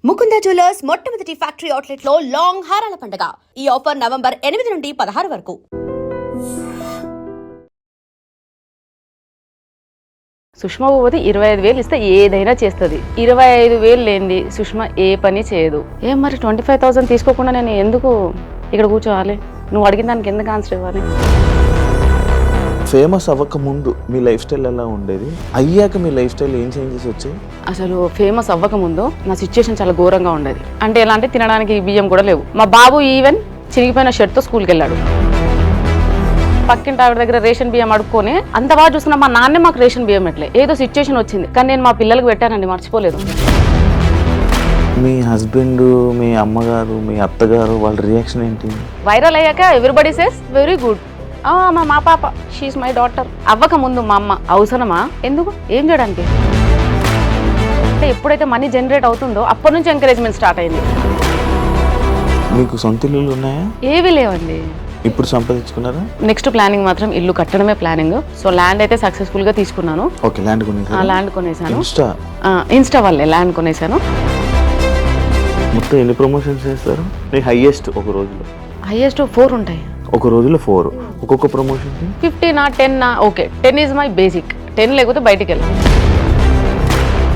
Mukunda jewellers మొట్టమొదటి factory outlet లో long హారాల పండుగ. ఈ ఆఫర్ నవంబర్ 8 నుండి 16 వరకు. సుష్మా భూపతి 25,000 ఇస్తే ఏదైనా చేస్తుంది. 25,000 లేనిది సుష్మా ఏ పని చేయదు. ఏం మరి 25,000 తీసుకోకుండా నేను ఎందుకు ఇక్కడ కూర్చోవాలి? నువ్వు అడిగిన దానికి ఎందుకు ఆన్సర్ ఇవ్వాలి? ఫేమస్ అవ్వక ముందు మీ లైఫ్ స్టైల్ ఎలా ఉండేది, అయ్యాక మీ లైఫ్ స్టైల్ ఏం చేంజెస్ వచ్చాయి? అసలు ఫేమస్ అవ్వక ముందు నా సిచ్యుయేషన్ చాలా ఘోరంగా ఉండేది. అంటే ఎలా అంటే తినడానికి బియ్యం కూడా లేవు. మా బాబు ఈవెన్ చిరిగిపోయిన షర్ట్తో స్కూల్కి వెళ్ళాడు. పక్కింటి ఆవిడ దగ్గర రేషన్ బియ్యం అడుక్కొని అంత బాగా చూస్తున్నా మా నాన్నే మాకు రేషన్ బియ్యం ఎట్లే ఏదో సిచ్యుయేషన్ వచ్చింది, కానీ నేను మా పిల్లలకు పెట్టానండి, మర్చిపోలేదు. మీ హస్బెండ్, మీ అమ్మగారు, మీ అత్తగారు వాళ్ళ రియాక్షన్ ఏంటి? వైరల్ అయ్యాక ఎవ్రీబడి సేస్ వెరీ గుడ్, మా పాప షీఈ్ మై డాటర్. అవ్వక ముందు మా అమ్మ అవసరమా, ఎందుకు, ఏం చేయడానికి? అంటే ఎప్పుడైతే మనీ జనరేట్ అవుతుందో అప్పటి నుంచి ఎంకరేజ్మెంట్ స్టార్ట్ అయింది. మీకు సొంత ఇల్లులు ఉన్నాయా? ఏవి లేవండి. ఇప్పుడు సంపాదించుకున్నారా? నెక్స్ట్ ప్లానింగ్ మాత్రం ఇల్లు కట్టడమే ప్లానింగ్. సో ల్యాండ్ అయితే సక్సెస్ఫుల్ గా తీసుకున్నాను. ఓకే, ల్యాండ్ కొనేసాను. ల్యాండ్ కొనేసాను. ఇన్స్టా వల్లే ల్యాండ్ కొనేసాను. మొత్తం ఎన్ని ప్రమోషన్స్ చేస్తారు? మీ హైయెస్ట్ ఒక రోజులో? హైయెస్ట్ 4 ఉంటాయి. ఒక రోజులో 4. ఒక్కొక్క promotion 50 10 okay. 10 is my basic. 10 లేకపోతే బయటికి వెళ్ళి.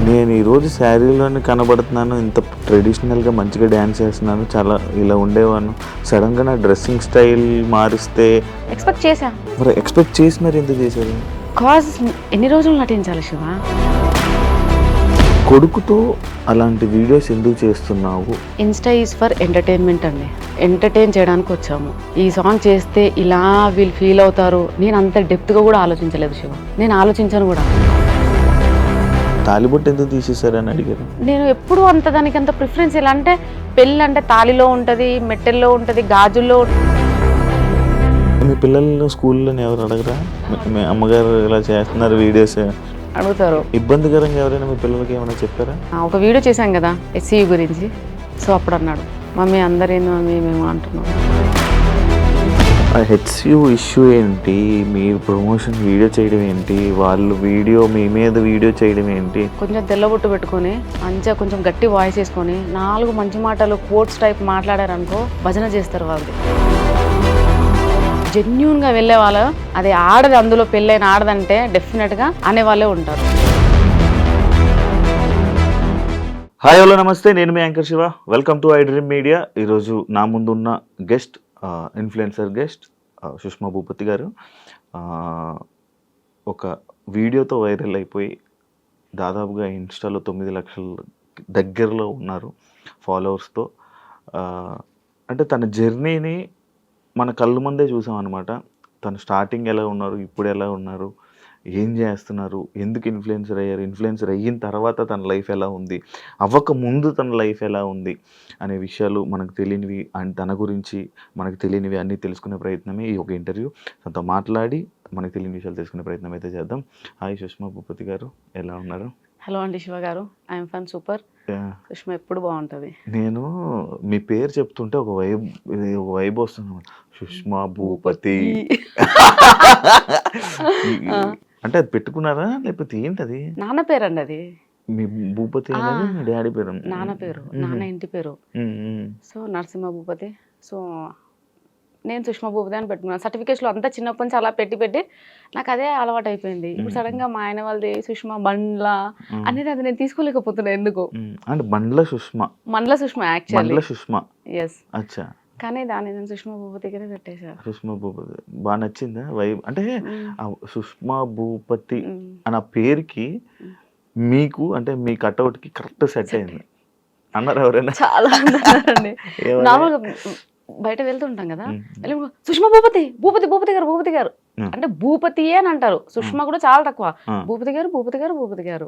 నేను ఈరోజు శారీలోనే కనబడుతున్నాను, ఇంత ట్రెడిషనల్గా మంచిగా డ్యాన్స్ చేస్తున్నాను, చాలా ఇలా ఉండేవాను. సడన్గా నా డ్రెస్సింగ్ స్టైల్ మారిస్తే ఎక్స్పెక్ట్ చేశా. మరి ఎక్స్పెక్ట్ చేసి మరి ఎందుకు చేశారు? కాజ్ ఎన్ని రోజులు నటించాలి శివ? కొడుకుతో అలాంటి వీడియోస్ ఎందుకు చేస్తున్నావు? ఇన్స్టా ఈజ్ ఫర్ ఎంటర్టైన్మెంట్ అండి. ఎంటర్టైన్ చేయడానికి వచ్చాము. ఈ సాంగ్ చేస్తే ఇలా వీళ్ళు ఫీల్ అవుతారు, నేను అంత డెప్త్గా కూడా ఆలోచించలేదు శివ. నేను ఆలోచించాను కూడా. తాలిబొట్టు ఎందుకు తీసేశారని అడిగారు. నేను ఎప్పుడు అంత దానికి అంత ప్రిఫరెన్స్. ఎలా అంటే పెళ్ళి అంటే తాలిలో ఉంటుంది, మెట్టెల్లో ఉంటుంది, గాజుల్లో. మీ పిల్లలు స్కూల్లో ఎవరు అడగరా, మీ అమ్మగారు ఇలా చేస్తున్నారు వీడియోస్ అడుగుతారు? ఇబ్బందికరంగా ఎవరైనా మీ పిల్లలకి ఏమైనా చెప్పారా? ఒక వీడియో చేశాం కదా SCU గురించి. సో అప్పుడు అన్నాడు, మమ్మీ అందరేంది మమ్మీ మేము అంటున్నాం. HCU ఇష్యూ ఏంటి, మీరు ప్రమోషన్ వీడియో చేయడం ఏంటి, వాళ్ళు వీడియో మీ మీద వీడియో చేయడం ఏంటి? కొంచెం తెల్లబొట్టు పెట్టుకొని మంచిగా కొంచెం గట్టి వాయిస్ వేసుకొని 4 మంచి మాటలు కోట్స్ టైప్ మాట్లాడారనుకో భజన చేస్తారు వాళ్ళు. జెన్యూన్గా వెళ్ళే వాళ్ళు, అది ఆడది, అందులో పెళ్ళైన ఆడదంటే డెఫినెట్గా అనేవాళ్ళే ఉంటారు. హాయ్ హలో నమస్తే, నేను మీ anchor Shiva. Welcome to I Dream Media. ఈరోజు నా ముందున్న guest influencer guest Sushma Bhupathi గారు. ఒక వీడియోతో వైరల్ అయిపోయి దాదాపుగా ఇన్స్టాలో 9 లక్షల దగ్గరలో ఉన్నారు ఫాలోవర్స్తో. అంటే తన జర్నీని మన కళ్ళ ముందే చూసాం అనమాట. తను స్టార్టింగ్ ఎలా ఉన్నారు, ఇప్పుడు ఎలా ఉన్నారు, ఏం చేస్తున్నారు, ఎందుకు ఇన్ఫ్లుయెన్సర్ అయ్యారు, ఇన్ఫ్లుయెన్సర్ అయిన తర్వాత తన లైఫ్ ఎలా ఉంది, అవ్వక ముందు తన లైఫ్ ఎలా ఉంది అనే విషయాలు మనకు తెలియనివి అండ్ తన గురించి మనకు తెలియనివి అన్నీ తెలుసుకునే ప్రయత్నమే ఈ ఒక ఇంటర్వ్యూ. తనతో మాట్లాడి మనకు తెలియని విషయాలు తెలుసుకునే ప్రయత్నం అయితే చేద్దాం. హాయ్ సుష్మా భూపతి గారు, ఎలా ఉన్నారు? హలో అండి శివ గారు, ఐఎమ్ ఫన్ సూపర్. సుష్మా ఎప్పుడు బాగుంటుంది. నేను మీ పేరు చెప్తుంటే ఒక వైబ్ వస్తుంది, సుష్మా భూపతి. అంటే అది పెట్టుకున్నారా లేకపోతే ఏంటది? నాన్న పేరు అండి అది. మీ భూపతి అనేది మీ డాడీ పేరు? నాన్న పేరు, నాన్న ఇంటి పేరు. సో నరసింహ భూపతి. సో నేను సుష్మా భూపతి అని పెట్టుకున్నాను. సర్టిఫికేట్స్లో అంతా చిన్నప్పటి నుంచి అలా పెట్టి నాకు అదే అలవాటు అయిపోయింది. ఇప్పుడు సడన్గా మా ఆయన వాళ్ళది సుష్మా బండ్ల అనేది అది నేను తీసుకోలేకపోతున్నా ఎందుకు. అంటే బండ్ల సుష్మా, మండల సుష్మా యాక్చువల్లీ. సుష్మా, ఎస్. అచ్చా. కానీ దాన్ని నేను సుష్మా భూపతిగానే పెట్టేశా. సుష్మా భూపతి బాగా నచ్చిందా వైబ్? అంటే సుష్మా భూపతి అన్న పేరుకి మీకు అంటే మీ కట్అవుట్కి కరెక్ట్ సెట్ అయింది అన్నారు ఎవరైనా? చాలా అన్నారండి. నార్మల్గా బయట వెళ్తుంటాం కదా, సుష్మా భూపతి భూపతి భూపతి గారు భూపతి గారు అంటే భూపతి అని అంటారు. సుష్మా కూడా చాలా తక్కువ. భూపతి గారు భూపతి గారు భూపతి గారు.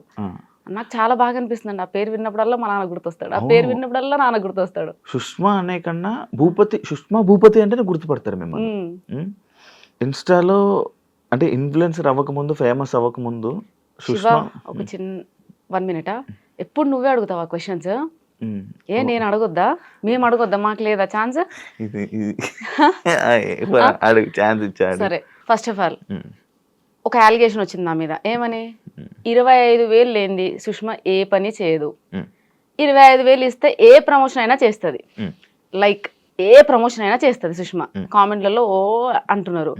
నాకు చాలా బాగా అనిపిస్తుంది. ఆ పేరు విన్నప్పుడల్లా మా నాన్న గుర్తొస్తాడు, ఆ పేరు విన్నప్పుడల్లా నాన్న గుర్తొస్తాడు. సుష్మా అనే కన్నా భూపతి, సుష్మా భూపతి అంటేనే గుర్తుపడతారు మిమ్మల్ని. ఇన్స్టాలో అంటే ఇన్ఫ్లుయెన్సర్ అవ్వకముందు, ఫేమస్ అవ్వకముందు సుష్మా. ఒక చిన్న 1 మినిట్, ఎప్పుడు నువ్వే అడుగుతావా క్వశ్చన్స్? నేను అడగొద్దా? మేము అడగొద్దా? మాకు లేదా ఛాన్స్? సరే, ఫస్ట్ ఆఫ్ ఆల్ ఒక అలిగేషన్ వచ్చింది నా మీద. ఏమని? 25,000 లేనిది సుష్మా ఏ పని చేయదు. 25,000 ఇస్తే ఏ ప్రమోషన్ అయినా చేస్తుంది. లైక్ ఏ ప్రమోషన్ అయినా చేస్తుంది సుష్మా. కామెంట్లలో ఓ అంటున్నారు,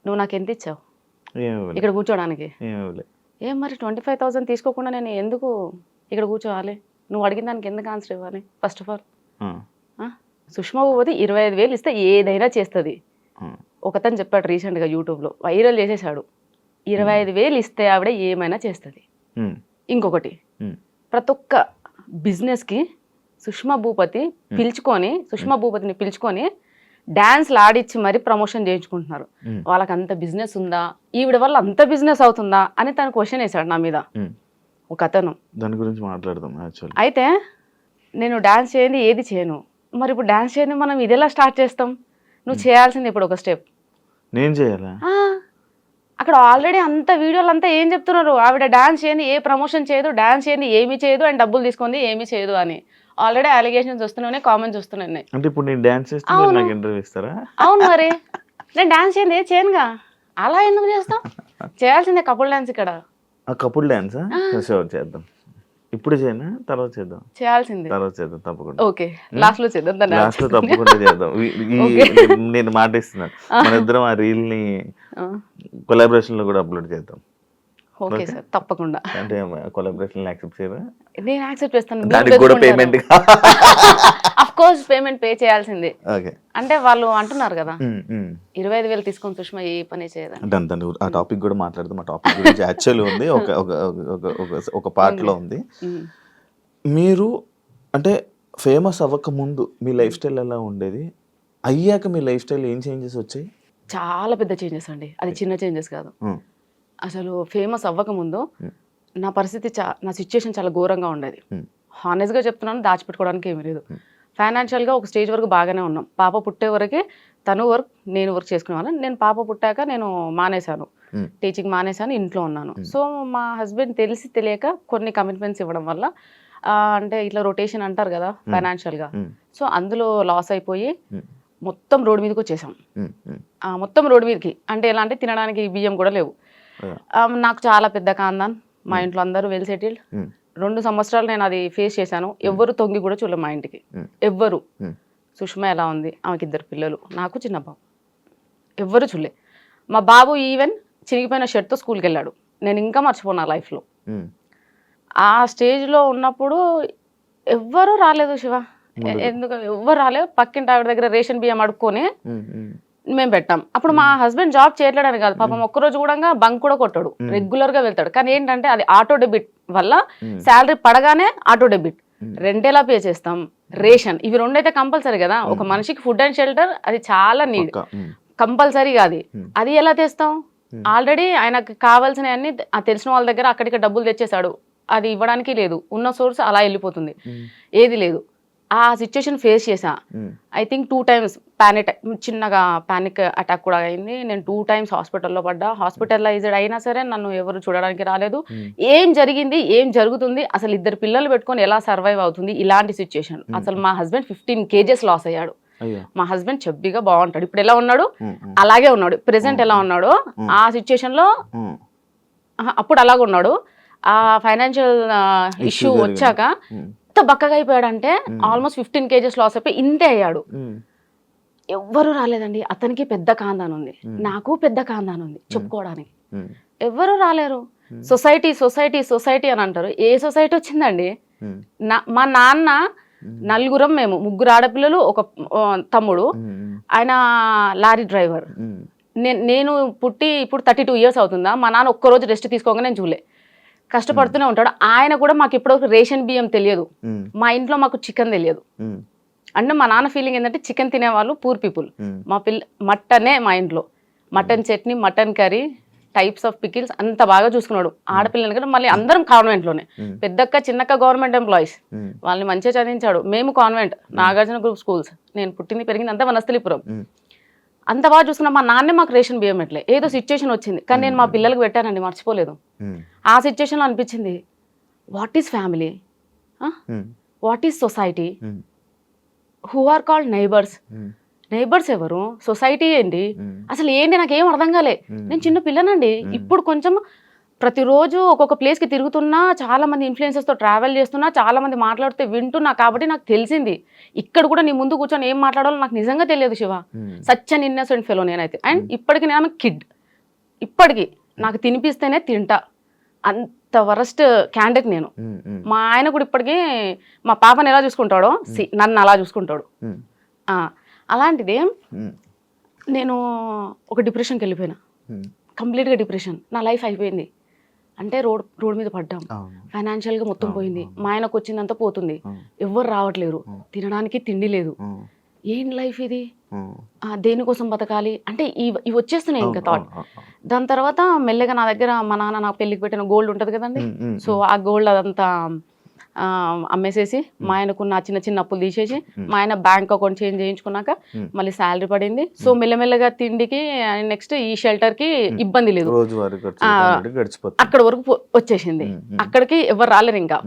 నువ్వు నాకు ఎంత ఇచ్చావు ఇక్కడ కూర్చోడానికి? ఏం మరి 25,000 తీసుకోకుండా నేను ఎందుకు ఇక్కడ కూర్చోవాలి? నువ్వు అడిగిన దానికి ఎందుకు ఆన్సర్ ఇవ్వాలి? First of all Sushma Bhupathi 25,000 ఇస్తే ఏదైనా చేస్తుంది. ఒకతను చెప్పాడు రీసెంట్గా యూట్యూబ్లో, వైరల్ చేసేసాడు. 25,000 ఇస్తే ఆవిడ ఏమైనా చేస్తుంది. ఇంకొకటి, ప్రతి ఒక్క బిజినెస్కి సుష్మా భూపతిని పిలుచుకొని డాన్స్లు ఆడిచ్చి మరి ప్రమోషన్ చేయించుకుంటున్నారు. వాళ్ళకి అంత బిజినెస్ ఉందా, ఈవిడ వల్ల అంత బిజినెస్ అవుతుందా అని తను క్వశ్చన్ వేశాడు నా మీద ఒక అతను. దాని గురించి మాట్లాడదాం. అయితే నేను డాన్స్ చేయండి ఏది చేయను, మరి ఇప్పుడు డాన్స్ చేయండి మనం ఇది ఎలా స్టార్ట్ చేస్తాం? నువ్వు చేయాల్సింది ఇప్పుడు ఒక స్టెప్. నేను చేయాలా? అక్కడ ఆల్రెడీ అంత వీడియోలు అంతా ఏం చెప్తున్నారు, ఆవిడ డాన్స్ చేయండి ఏ ప్రమోషన్ చేయదు, డాన్స్ చేయండి ఏమీ చేయదు, అండ్ డబ్బులు తీసుకుంది ఏమీ చేయదు అని ఆల్రెడీ అలిగేషన్స్ వస్తున్నాయి, కామెంట్స్ వస్తున్నాయి. అంటే ఇప్పుడు నేను డాన్స్ చేస్తే నాకు ఇంటర్వ్యూ ఇస్తారా? అవును, మరి నేను డాన్స్ చేయండి ఏ చేయనుగా, అలా ఎందుకు చేస్తాం? చేయాల్సిందే కపుల్ డాన్స్ ఇక్కడ. కపుల్ డాన్స్ చేద్దాం. ఇప్పుడు చేయనా తర్వాత చేద్దాం? చేయాల్సిందే, తర్వాత చేద్దాం తప్పకుండా. ఓకే, లాస్ట్ లో చేద్దాం. లాస్ట్ లో తప్పకుండా చేద్దాం. నేను మాట ఇస్తున్నాను, మన ఇద్దరం ఆ రీల్ ని కొలాబరేషన్ లో కూడా అప్లోడ్ చేద్దాం. ఓకే సార్, తప్పకుండా. అంటే కొలాబరేషన్ యాక్సెప్ట్ చేయరా? నేను యాక్సెప్ట్ చేస్తాను. దానికి కూడా payment of course payment pay చేయాల్సిందే. ఓకే, అంటే వాళ్ళు అంటున్నారు కదా 25,000 తీసుకొని సుష్మా ఏ పని చేయదా. దాని ఆ టాపిక్ కూడా మాట్లాడదాం. ఆ టాపిక్ గురించి యాక్చువల్లీ ఉంది, ఒక పార్ట్ లో ఉంది. మీరు అంటే ఫేమస్ అవ్వక ముందు మీ లైఫ్ స్టైల్ ఎలా ఉండేది? అయ్యాక మీ లైఫ్ స్టైల్ ఏం చేంజెస్ వచ్చాయి? చాలా పెద్ద చేంజెస్ అండి, అది చిన్న చేంజెస్ కాదు. అసలు ఫేమస్ అవ్వకముందు నా పరిస్థితి నా సిచ్యుయేషన్ చాలా ఘోరంగా ఉండేది. హానెస్ట్గా చెప్తున్నాను, దాచిపెట్టుకోవడానికి ఏమీ లేదు. ఫైనాన్షియల్గా ఒక స్టేజ్ వరకు బాగానే ఉన్నాం. పాప పుట్టే వరకే తను వర్క్ నేను వర్క్ చేసుకునేవాళ్ళం. నేను పాప పుట్టాక నేను మానేశాను, టీచింగ్ మానేశాను, ఇంట్లో ఉన్నాను. సో మా హస్బెండ్ తెలిసి తెలియక కొన్ని కమిట్మెంట్స్ ఇవ్వడం వల్ల అంటే ఇట్లా రొటేషన్ అంటారు కదా ఫైనాన్షియల్గా, సో అందులో లాస్ అయిపోయి మొత్తం రోడ్డు మీదకి వచ్చేసాం. మొత్తం రోడ్డు మీదకి అంటే ఎలా అంటే తినడానికి బియ్యం కూడా లేవు. నాకు చాలా పెద్ద కాందాన్, మా ఇంట్లో అందరూ వెల్ సెటిల్డ్. 2 సంవత్సరాలు నేను అది ఫేస్ చేశాను. ఎవ్వరు తొంగి కూడా చూడలేదు మా ఇంటికి, ఎవ్వరు. సుష్మా ఎలా ఉంది, ఆమెకి 2 పిల్లలు, నాకు చిన్న బాబు, ఎవ్వరు చూడలే. మా బాబు ఈవెన్ చిరిగిపోయిన షర్ట్తో స్కూల్కి వెళ్ళాడు. నేను ఇంకా మర్చిపోను నా లైఫ్లో. ఆ స్టేజ్లో ఉన్నప్పుడు ఎవ్వరూ రాలేదు శివ, ఎందుకు ఎవ్వరు రాలేదు. పక్కింటి ఆవిడ దగ్గర రేషన్ బియ్యం అడుక్కొని మేము పెట్టాం. అప్పుడు మా హస్బెండ్ జాబ్ చేయట్లేదని కాదు, పాపం ఒక్కరోజు కూడా బంక్ కూడా కొట్టాడు, రెగ్యులర్ గా వెళ్తాడు. కానీ ఏంటంటే అది ఆటో డెబిట్ వల్ల శాలరీ పడగానే ఆటో డెబిట్, రెంట్ ఎలా పే చేస్తాం, రేషన్, ఇవి 2 అయితే కంపల్సరీ కదా. ఒక మనిషికి ఫుడ్ అండ్ షెల్టర్ అది చాలా నీడ్, కంపల్సరీగా అది ఎలా తెస్తాం? ఆల్రెడీ ఆయనకు కావాల్సినవన్నీ తెలిసిన వాళ్ళ దగ్గర అక్కడికి డబ్బులు తెచ్చేసాడు, అది ఇవ్వడానికి లేదు. ఉన్న సోర్స్ అలా వెళ్ళిపోతుంది, ఏది లేదు. ఆ సిచ్యుయేషన్ ఫేస్ చేసా. ఐ థింక్ 2 times చిన్నగా పానిక్ అటాక్ కూడా అయింది. నేను 2 times హాస్పిటల్లో పడ్డా. హాస్పిటలైజ్డ్ అయినా సరే నన్ను ఎవరు చూడడానికి రాలేదు. ఏం జరిగింది, ఏం జరుగుతుంది, అసలు 2 పిల్లలు పెట్టుకొని ఎలా సర్వైవ్ అవుతుంది, ఇలాంటి సిచ్యుయేషన్. అసలు మా హస్బెండ్ 15 kgs లాస్ అయ్యాడు. మా హస్బెండ్ చెబ్బిగా బాగుంటాడు, ఇప్పుడు ఎలా ఉన్నాడు అలాగే ఉన్నాడు. ప్రెసెంట్ ఎలా ఉన్నాడో ఆ సిచ్యుయేషన్ లో అప్పుడు అలాగే ఉన్నాడు. ఆ ఫైనాన్షియల్ ఇష్యూ వచ్చాక ఎంత బక్కగా అయిపోయాడంటే ఆల్మోస్ట్ 15 kgs లాస్ అయిపోయి ఇంతే అయ్యాడు. ఎవ్వరూ రాలేదండి. అతనికి పెద్ద కాందాన్ ఉంది, నాకు పెద్ద కాందాన్ ఉంది, చెప్పుకోవడానికి ఎవ్వరూ రాలేరు. సొసైటీ సొసైటీ సొసైటీ అని అంటారు. ఏ సొసైటీ వచ్చిందండి? మా నాన్న నలుగురం, మేము 3 ఆడపిల్లలు, ఒక తమ్ముడు, ఆయన లారీ డ్రైవర్. నేను పుట్టి ఇప్పుడు 32 years అవుతుందా? మా నాన్న ఒక్కరోజు రెస్ట్ తీసుకోగా నేను చూలే, కష్టపడుతూనే ఉంటాడు. ఆయన కూడా మాకు ఇప్పటివరకు రేషన్ బియ్యం తెలియదు, మా ఇంట్లో మాకు చికెన్ తెలియదు. అంటే మా నాన్న ఫీలింగ్ ఏంటంటే చికెన్ తినేవాళ్ళు పూర్ పీపుల్. మా మటనే మా ఇంట్లో, mutton chutney, mutton curry, types of pickles అంత బాగా చూసుకున్నాడు. ఆడపిల్లలు కదా, మళ్ళీ అందరం కాన్వెంట్లోనే, పెద్దక్క చిన్నక్క గవర్నమెంట్ ఎంప్లాయీస్, వాళ్ళని మంచిగా చదివించాడు. మేము కాన్వెంట్, నాగార్జున గ్రూప్ స్కూల్స్, నేను పుట్టింది పెరిగింది అంతా వనస్థలిపురం. అంత బాగా చూసుకున్నా. మా నాన్నే మాకు రేషన్ బియ్యం ఎట్లే, ఏదో సిచ్యుయేషన్ వచ్చింది కానీ నేను మా పిల్లలకు పెట్టానండి, మర్చిపోలేదు. ఆ సిచ్యుయేషన్లో అనిపించింది, what is family, what is society, who are called neighbours, neighbours ఎవరు, సొసైటీ ఏంటి, అసలు ఏంటి నాకేం అర్థం కాలే. నేను చిన్న పిల్లనండి. ఇప్పుడు కొంచెం ప్రతిరోజు ఒక్కొక్క ప్లేస్కి తిరుగుతున్నా, చాలా మంది ఇన్ఫ్లుయెన్సర్స్తో ట్రావెల్ చేస్తున్నా, చాలా మంది మాట్లాడితే వింటున్నా, కాబట్టి నాకు తెలిసింది ఇక్కడ కూడా నీ ముందు కూర్చొని ఏం మాట్లాడాలో నాకు నిజంగా తెలియదు Shiva. Such an innocent fellow నేనైతే. అండ్ ఇప్పటికి నేను కిడ్, ఇప్పటికి నాకు తినిపిస్తేనే తింటా, అంత వరస్ట్ క్యాండిడేట్ నేను. మా ఆయన కూడా ఇప్పటికీ మా పాపని ఎలా చూసుకుంటాడో నన్ను అలా చూసుకుంటాడు. అలాంటిది నేను ఒక డిప్రెషన్కి వెళ్ళిపోయినా, కంప్లీట్గా డిప్రెషన్. నా లైఫ్ అయిపోయింది అంటే రోడ్ మీద పడ్డాం, ఫైనాన్షియల్గా మొత్తం పోయింది, మా ఆయనకు వచ్చిందంతా పోతుంది, ఎవ్వరు రావట్లేరు, తినడానికి తిండి లేదు, ఏం లైఫ్ ఇది, దేనికోసం బతకాలి అంటే ఇవి వచ్చేస్తున్నాయి ఇంకా థాట్. దాని తర్వాత మెల్లగా నా దగ్గర మా నాన్న నాకు పెళ్ళికి పెట్టిన గోల్డ్ ఉంటుంది కదండి, సో ఆ గోల్డ్ అదంతా అమ్మేసేసి మా ఆయనకున్న చిన్న చిన్న అప్పులు తీసేసి మా ఆయన బ్యాంక్ అకౌంట్ చేంజ్ చేయించుకున్నాక మళ్ళీ శాలరీ పడింది. సో మెల్లమెల్లగా తిండికి నెక్స్ట్ ఈ షెల్టర్ కి ఇబ్బంది లేదు, అక్కడ వరకు వచ్చేసింది. అక్కడికి ఎవరు రాలేరు ఇంకా.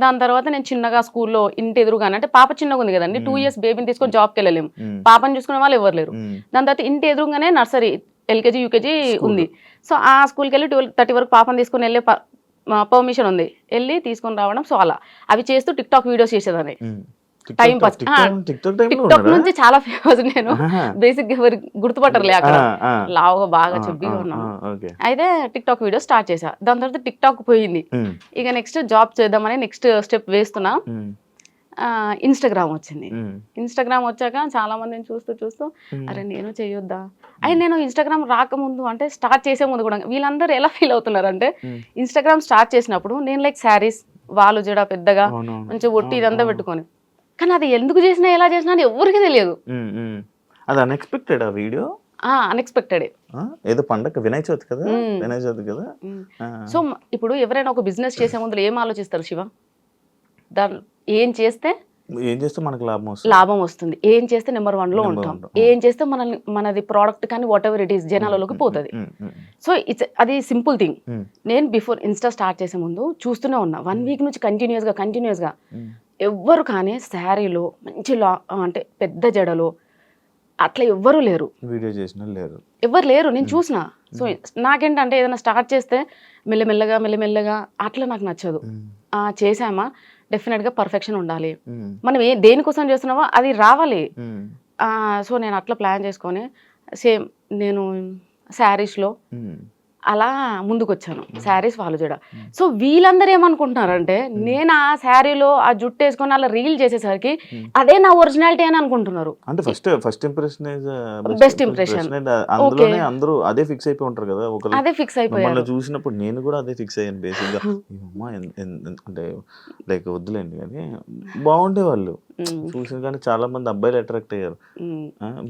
దాని తర్వాత నేను చిన్నగా స్కూల్లో ఇంటి ఎదురుగానే, అంటే పాప చిన్నగా ఉంది కదండి, 2 years బేబీని తీసుకొని జాబ్కి వెళ్ళలేము, పాపని చూసుకునే వాళ్ళు ఎవరు లేరు. దాని తర్వాత ఇంటి ఎదురుగానే నర్సరీ, LKG UKG ఉంది. సో ఆ స్కూల్కి వెళ్ళి 12:30 వరకు పాపని తీసుకొని వెళ్ళే పర్మిషన్ ఉంది, వెళ్ళి తీసుకొని రావడం. సో అలా అవి చేస్తూ టిక్టాక్ వీడియోస్ చేసేదాన్ని టైం పాస్. టిక్టాక్ నుంచి చాలా ఫేమస్ నేను, బేసిక్ ఎవరు గుర్తుపట్టరులే అక్కడ, లావుగా బాగా చెబ్బిగా ఉన్నాను. అయితే టిక్టాక్ వీడియో స్టార్ట్ చేసా. దాని తర్వాత టిక్టాక్ పోయింది. ఇక నెక్స్ట్ జాబ్ చేద్దామని నెక్స్ట్ స్టెప్ వేస్తున్నా. ఇన్స్టాగ్రామ్ వచ్చింది. ఇన్స్టాగ్రామ్ వచ్చాక చాలా మందిని చూస్తూ అరే నేను చేయొద్దా. అండ్ నేను ఇన్స్టాగ్రామ్ రాకముందు, అంటే స్టార్ట్ చేసే ముందు కూడా వీళ్ళందరూ ఎలా ఫీల్ అవుతున్నారు అంటే, ఇన్స్టాగ్రామ్ స్టార్ట్ చేసినప్పుడు నేను లైక్ శారీస్, వాళ్ళు జడ పెద్దగా మంచిగా ఒట్టి ఇదంతా పెట్టుకొని, కానీ అది ఎందుకు చేసినా ఎలా చేసినా అని ఎవరికి తెలియదు. అది అన్ఎక్స్పెక్టెడ్ ఆ వీడియో, అన్ఎక్స్పెక్టెడ్. ఏదో పండగ వినాయక చవితి కదా, వినాయక చవితి కదా. సో ఇప్పుడు ఎవరైనా ఒక బిజినెస్ చేసే ముందు ఏం ఆలోచిస్తారు శివ? దాని ఏం చేస్తే మనకు లాభం వస్తుంది, ఏం చేస్తే నెంబర్ 1లో ఉంటాం, ఏం చేస్తే మనది ప్రోడక్ట్ కానీ వాట్ ఎవర్ ఇట్ ఈస్ జనాలలోకి పోతుంది. సో అది సింపుల్ థింగ్. నేను బిఫోర్ ఇన్స్టా స్టార్ట్ చేసే ముందు చూస్తూనే ఉన్నా, 1 week నుంచి కంటిన్యూస్గా ఎవ్వరు కానీ శారీలో మంచి అంటే పెద్ద జడలో అట్లా ఎవ్వరూ లేరు, వీడియో చేసిన లేరు, ఎవ్వరు లేరు. నేను చూసిన. సో నాకేంటంటే ఏదైనా స్టార్ట్ చేస్తే మెల్లమెల్లగా అట్లా నాకు నచ్చదు. చేసామా డెఫినెట్గా పర్ఫెక్షన్ ఉండాలి, మనం దేనికోసం చేస్తున్నామో అది రావాలి. సో నేను అట్లా ప్లాన్ చేసుకొని సేమ్ నేను శారీస్లో అలా ముందుకు వచ్చాను, శారీస్ వాళ్ళు చూడ. సో వీళ్ళందరూ ఏమనుకుంటున్నారంటే, నేను ఆ శారీలో ఆ జుట్టు వేసుకొని అలా రీల్ చేసేసరికి అదే నా ఒరిజినాలిటీ అని అనుకుంటున్నారు. అంటే ఫస్ట్ ఇంప్రెషన్ బెస్ట్ ఇంప్రెషన్, అందులోనే అందరూ అదే ఫిక్స్ అయిపోయి ఉంటారు కదా. అదే ఫిక్స్ అయిపోయారు. చూసినప్పుడు నేను కూడా అదే ఫిక్స్ అయ్యాను బేసిక్గా. అంటే లైక్ వద్దులేండి కానీ బాగుండే వాళ్ళు చూసిన, కానీ చాలా మంది అబ్బాయిలు అట్రాక్ట్ అయ్యారు.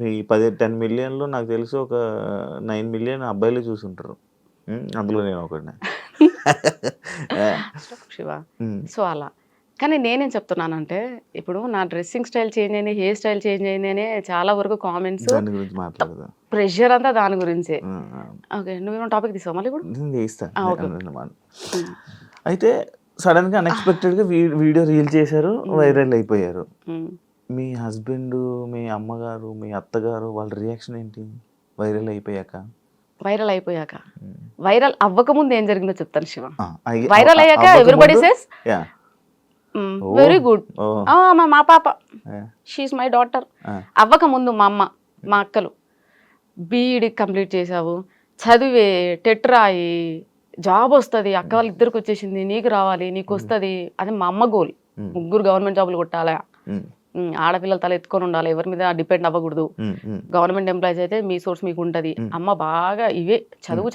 మీ 10 million నాకు తెలిసి ఒక 9 million అబ్బాయిలు చూసుంటారు, అందులో నేను ఒకటి. శివ సో అలా. కానీ నేనేం చెప్తున్నానంటే, ఇప్పుడు నా డ్రెస్సింగ్ స్టైల్ చేంజ్ అయింది, హెయిర్ స్టైల్ చేంజ్ అయింది అనే చాలా వరకు కామెంట్స్, ప్రెషర్ అంతా దాని గురించే. ఓకే, నువ్వేమో టాపిక్ తీసావు మళ్ళీ ఇప్పుడు. అయితే సడన్ గా అన్ఎక్స్పెక్టెడ్ గా వీడియో రీల్ చేశారు, వైరల్ అయిపోయారు. మీ హస్బెండ్, మీ అమ్మగారు, మీ అత్తగారు వాళ్ళ రియాక్షన్ ఏంటి వైరల్ అయిపోయాక? వైరల్ అవ్వకముందు ఏం జరిగిందో చెప్తాను శివ. వైరల్ అయ్యాక ఎవ్రీబడి సేస్ వెరీ గుడ్, మా పాప షీఈస్ మై డాటర్. అవ్వకముందు మా అమ్మ, మా అక్కలు బీఈడి కంప్లీట్ చేసావు, చదివే, టెట్ రాయి, జాబ్ వస్తుంది, అక్క వాళ్ళు ఇద్దరికి వచ్చేసింది, నీకు రావాలి, నీకు వస్తుంది. అది మా అమ్మ గోల్. 3 government జాబులు కొట్టాలా, ఆడపిల్లలు తల ఎత్తుకొని ఉండాలి, ఎవరి మీద డిపెండ్ అవ్వకూడదు, గవర్నమెంట్ ఎంప్లాయీస్ అయితే మీ సోర్స్ మీకు ఉంటుంది. అమ్మ బాగా ఇవే చదువు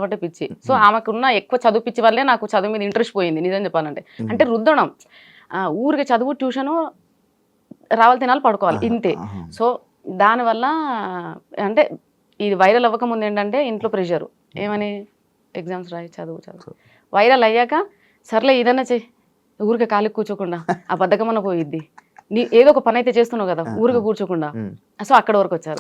అంటే పిచ్చి. సో ఆమెకున్న ఎక్కువ చదువు పిచ్చి వల్లే నాకు చదువు మీద ఇంట్రెస్ట్ పోయింది నిజం చెప్పాలంటే. అంటే రుద్దడం, ఊరికి చదువు, ట్యూషను, రావాలి, తినాలి, పడుకోవాలి, ఇంతే. సో దానివల్ల అంటే ఇది వైరల్ అవ్వకముందు ఏంటంటే ఇంట్లో ప్రెషరు, ఏమని ఎగ్జామ్స్ రాయి, చదువు. వైరల్ అయ్యాక సర్లే ఏదన్నా చెయ్యి, ఊరికే ఖాళీ కూర్చోకుండా ఆ బద్ధకమన్న పోయిద్ది, నీ ఏదో ఒక పని అయితే చేస్తున్నావు కదా, ఊరికే కూర్చోకుండా. సో అక్కడ వరకు వచ్చారు.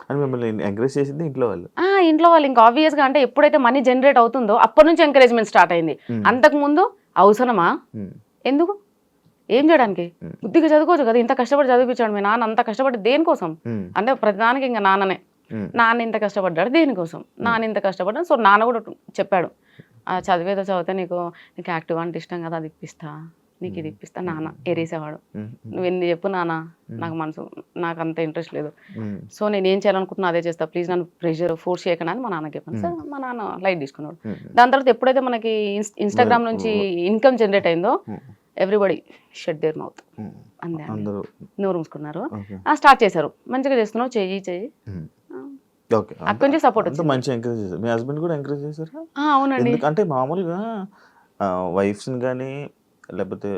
ఇంట్లో వాళ్ళు ఇంకా ఆబ్వియస్ గా, అంటే ఎప్పుడైతే మనీ జనరేట్ అవుతుందో అప్పటి నుంచి ఎంకరేజ్మెంట్ స్టార్ట్ అయింది. అంతకు ముందు అవసరమా, ఎందుకు, ఏం చేయడానికి, బుద్ధిగా చదువుకోవచ్చు కదా, ఇంత కష్టపడి చదివించాడు మీ నాన్న, అంత కష్టపడి దేనికోసం అంటే ప్రతిదానికి ఇంకా నాన్న ఇంత కష్టపడ్డాడు దేనికోసం, నాన్న ఇంత కష్టపడ్డాడు. సో నాన్న కూడా చెప్పాడు, ఆ చదివేదో చదివితే నీకు యాక్టివ్ అంటే ఇష్టం కదా, అది ఇప్పిస్తా, నీకు ఇది ఇప్పిస్తా నాన్న ఎరేసేవాడు. నువ్వు ఎన్ని చెప్పు నాన్న, నాకు అంత ఇంట్రెస్ట్ లేదు, సో నేను ఏం చేయాలనుకుంటున్నా అదే చేస్తా, ప్లీజ్ నన్ను ప్రెషర్ ఫోర్స్ చేయకుండా అని మా నాన్నకి చెప్పాను. సార్ మా నాన్న లైట్ తీసుకున్నాడు. దాని తర్వాత ఎప్పుడైతే మనకి ఇన్స్టాగ్రామ్ నుంచి ఇన్కమ్ జనరేట్ అయిందో ఎవ్రీబడి షట్ దేర్ మౌత్, అంతే నోరు మూసుకున్నారు. స్టార్ట్ చేశారు, మంచిగా చేస్తున్నావు, చెయ్యి అక్కడి నుంచి సపోర్ట్ వచ్చింది. మంచి ఎంకరేజ్ చేశారు. మీ హస్బెండ్ కూడా ఎంకరేజ్ చేశారా? అవునండి. అంటే మామూలుగా వైఫ్స్ని కానీ లేకపోతే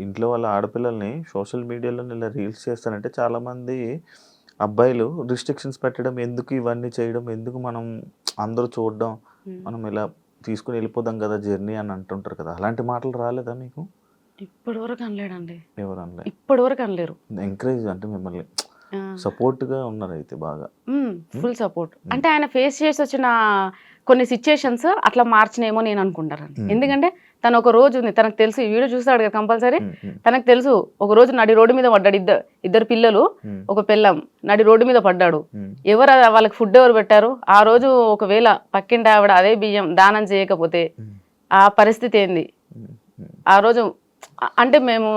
ఇంట్లో వాళ్ళ ఆడపిల్లల్ని సోషల్ మీడియాలో ఇలా రీల్స్ చేస్తారంటే చాలామంది అబ్బాయిలు రిస్ట్రిక్షన్స్ పెట్టడం, ఎందుకు ఇవన్నీ చేయడం, ఎందుకు మనం అందరూ చూడడం, మనం ఇలా తీసుకుని వెళ్ళిపోదాం కదా జర్నీ అని అంటుంటారు కదా, అలాంటి మాటలు రాలేదా మీకు? ఇప్పటి వరకు అనలేడండి. ఎవరు అనలేదు? ఇప్పటి వరకు అనలేరు. ఎంకరేజ్ అంటే మిమ్మల్ని సపోర్ట్ గా ఉన్నారు అయితే బాగా, ఫుల్ సపోర్ట్. అంటే ఆయన ఫేస్ చేసి వచ్చిన కొన్ని సిచ్యుయేషన్స్ అట్లా మార్చినేమో నేను అనుకుంటానండి. ఎందుకంటే తను ఒక రోజు ఉంది, తనకు తెలుసు, ఈ వీడియో చూస్తాడు కదా కంపల్సరీ, తనకు తెలుసు ఒక రోజు నడి రోడ్డు మీద పడ్డాడు, ఇద్దరు పిల్లలు ఒక పిల్లం నడి రోడ్డు మీద పడ్డాడు. ఎవరు వాళ్ళకి ఫుడ్ ఎవరు పెట్టారు ఆ రోజు? ఒకవేళ పక్కింటి ఆవిడ అదే బియ్యం దానం చేయకపోతే ఆ పరిస్థితి ఏంది ఆ రోజు? అంటే మేము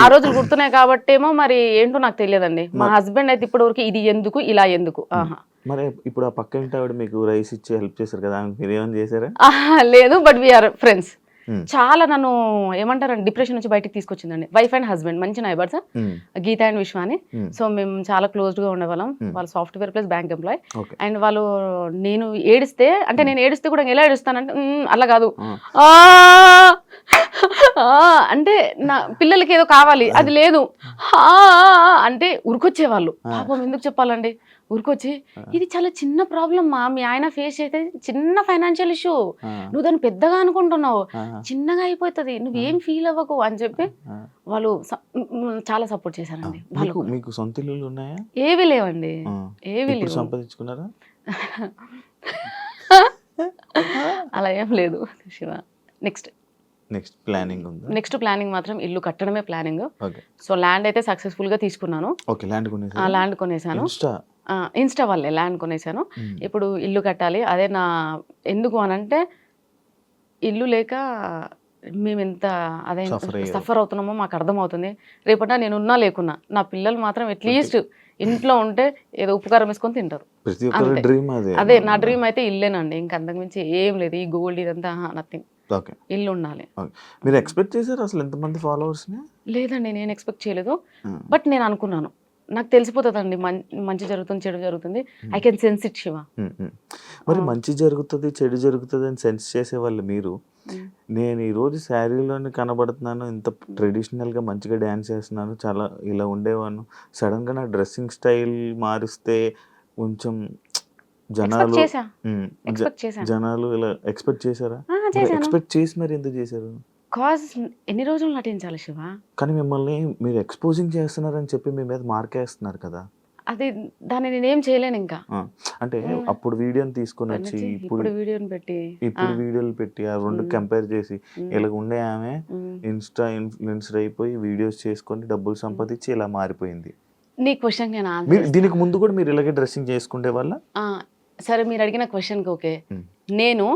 ఆ రోజులు గుర్తున్నాయి కాబట్టి ఏమో మరి ఏంటో నాకు తెలియదండి. మా హస్బెండ్ అయితే ఇప్పటి వరకు ఇది ఎందుకు ఇలా ఎందుకు. మరి ఇప్పుడు ఆ పక్క ఇంటి ఆవిడ మీకు రైస్ ఇచ్చి హెల్ప్ చేశారు కదా, మీరు ఏమైనా చేశారా? లేదు, బట్ వీఆర్ ఫ్రెండ్స్. చాలా నన్ను ఏమంటారండి డిప్రెషన్ నుంచి బయటకు తీసుకొచ్చిందండి. వైఫ్ అండ్ హస్బెండ్ మంచి నైబర్స్, గీత అండ్ విశ్వ అని. సో మేము చాలా క్లోజ్డ్ గా ఉండేవాళ్ళం. వాళ్ళు software plus bank employee. And వాళ్ళు నేను ఏడిస్తే, అంటే నేను ఏడిస్తే కూడా ఎలా ఏడుస్తానంటే అలా కాదు, అంటే నా పిల్లలకి ఏదో కావాలి అది లేదు అంటే ఉరికొచ్చేవాళ్ళు. పాపం ఎందుకు చెప్పాలండి, ఊరికొచ్చి ఇది చాలా చిన్న ప్రాబ్లం మా మీ ఆయన ఫేస్ అయితే చిన్న ఫైనాన్షియల్ ఇష్యూ, నువ్వు దాన్ని పెద్దగా అనుకుంటున్నావు, చిన్నగా అయిపోతుంది, నువ్వేం ఫీల్ అవ్వకు అని చెప్పి వాళ్ళు చాలా సపోర్ట్ చేశారండి. మీకు సొంత ఇల్లులు ఉన్నాయా? ఏవి లేవండి, ఏవి లేవు. సంపాదించుకున్నారా? అలా ఏం లేదు శివ. నెక్స్ట్ ప్లానింగ్ మాత్రం ఇల్లు కట్టడమే ప్లానింగ్. సో ల్యాండ్ అయితే సక్సెస్ఫుల్ గా తీసుకున్నాను. ల్యాండ్ కొనేసాను, ఇన్స్టా వల్లే ల్యాండ్ కొనేసాను. ఇప్పుడు ఇల్లు కట్టాలి. అదే నా ఎందుకు అనంటే ఇల్లు లేక మేము ఎంత అదే సఫర్ అవుతున్నామో మాకు అర్థమవుతుంది. రేపటి నేను ఉన్నా లేకున్నా నా పిల్లలు మాత్రం అట్లీస్ట్ ఇంట్లో ఉంటే ఏదో ఉపకారం వేసుకొని తింటారు. అదే నా డ్రీమ్ అయితే ఇల్లేనండి, ఇంక అంతకుమించి ఏం లేదు. ఈ గోల్డ్ ఇదంతా నథింగ్, ఇల్లు ఉండాలి. మీరు ఎక్స్పెక్ట్ చేశారు అసలు ఎంతమంది ఫాలోవర్స్? లేదండి, నేను ఎక్స్పెక్ట్ చేయలేదు. బట్ నేను అనుకున్నాను నాకు తెలిసిపోతుందండి మంచి జరుగుతుంది చెడు జరుగుతుంది, I can sense it Shiva. మరి మంచి జరుగుతుంది చెడు జరుగుతుంది అని సెన్స్ చేసేవాళ్ళు మీరు. నేను ఈరోజు శారీలోనే కనబడుతున్నాను, ఇంత ట్రెడిషనల్గా మంచిగా డ్యాన్స్ చేస్తున్నాను, చాలా ఇలా ఉండేవాను, సడన్గా నా డ్రెస్సింగ్ స్టైల్ మారిస్తే కొంచెం జనాలు ఇలా ఎక్స్పెక్ట్ చేశారా? ఎక్స్పెక్ట్ చేసి మరి ఎందుకు చేశారు? కాజ్ ఎన్ని రోజులు నటించాలి శివ? కానీ మిమ్మల్ని మీరు ఎక్స్పోజింగ్ చేస్తున్నారని చెప్పి మీ మీద మార్కేస్తున్నారు కదా, అది దాన్ని నేనేం చేయలేను ఇంకా. అంటే అప్పుడు వీడియోని తీసుకొని వచ్చి ఇప్పుడు వీడియోలు పెట్టి ఆ రెండు కంపేర్ చేసి ఇలా ఉండే ఆమె ఇన్స్టా ఇన్ఫ్లుయెన్సర్ అయిపోయి వీడియోస్ చేసుకొని డబ్బులు సంపాదించి ఇలా మారిపోయింది. నీ క్వశ్చన్ దీనికి ముందు కూడా మీరు ఇలాగే డ్రెస్సింగ్ చేసుకునే వాళ్ళ? సరే, మీరు అడిగిన క్వశ్చన్కి ఓకే. నేను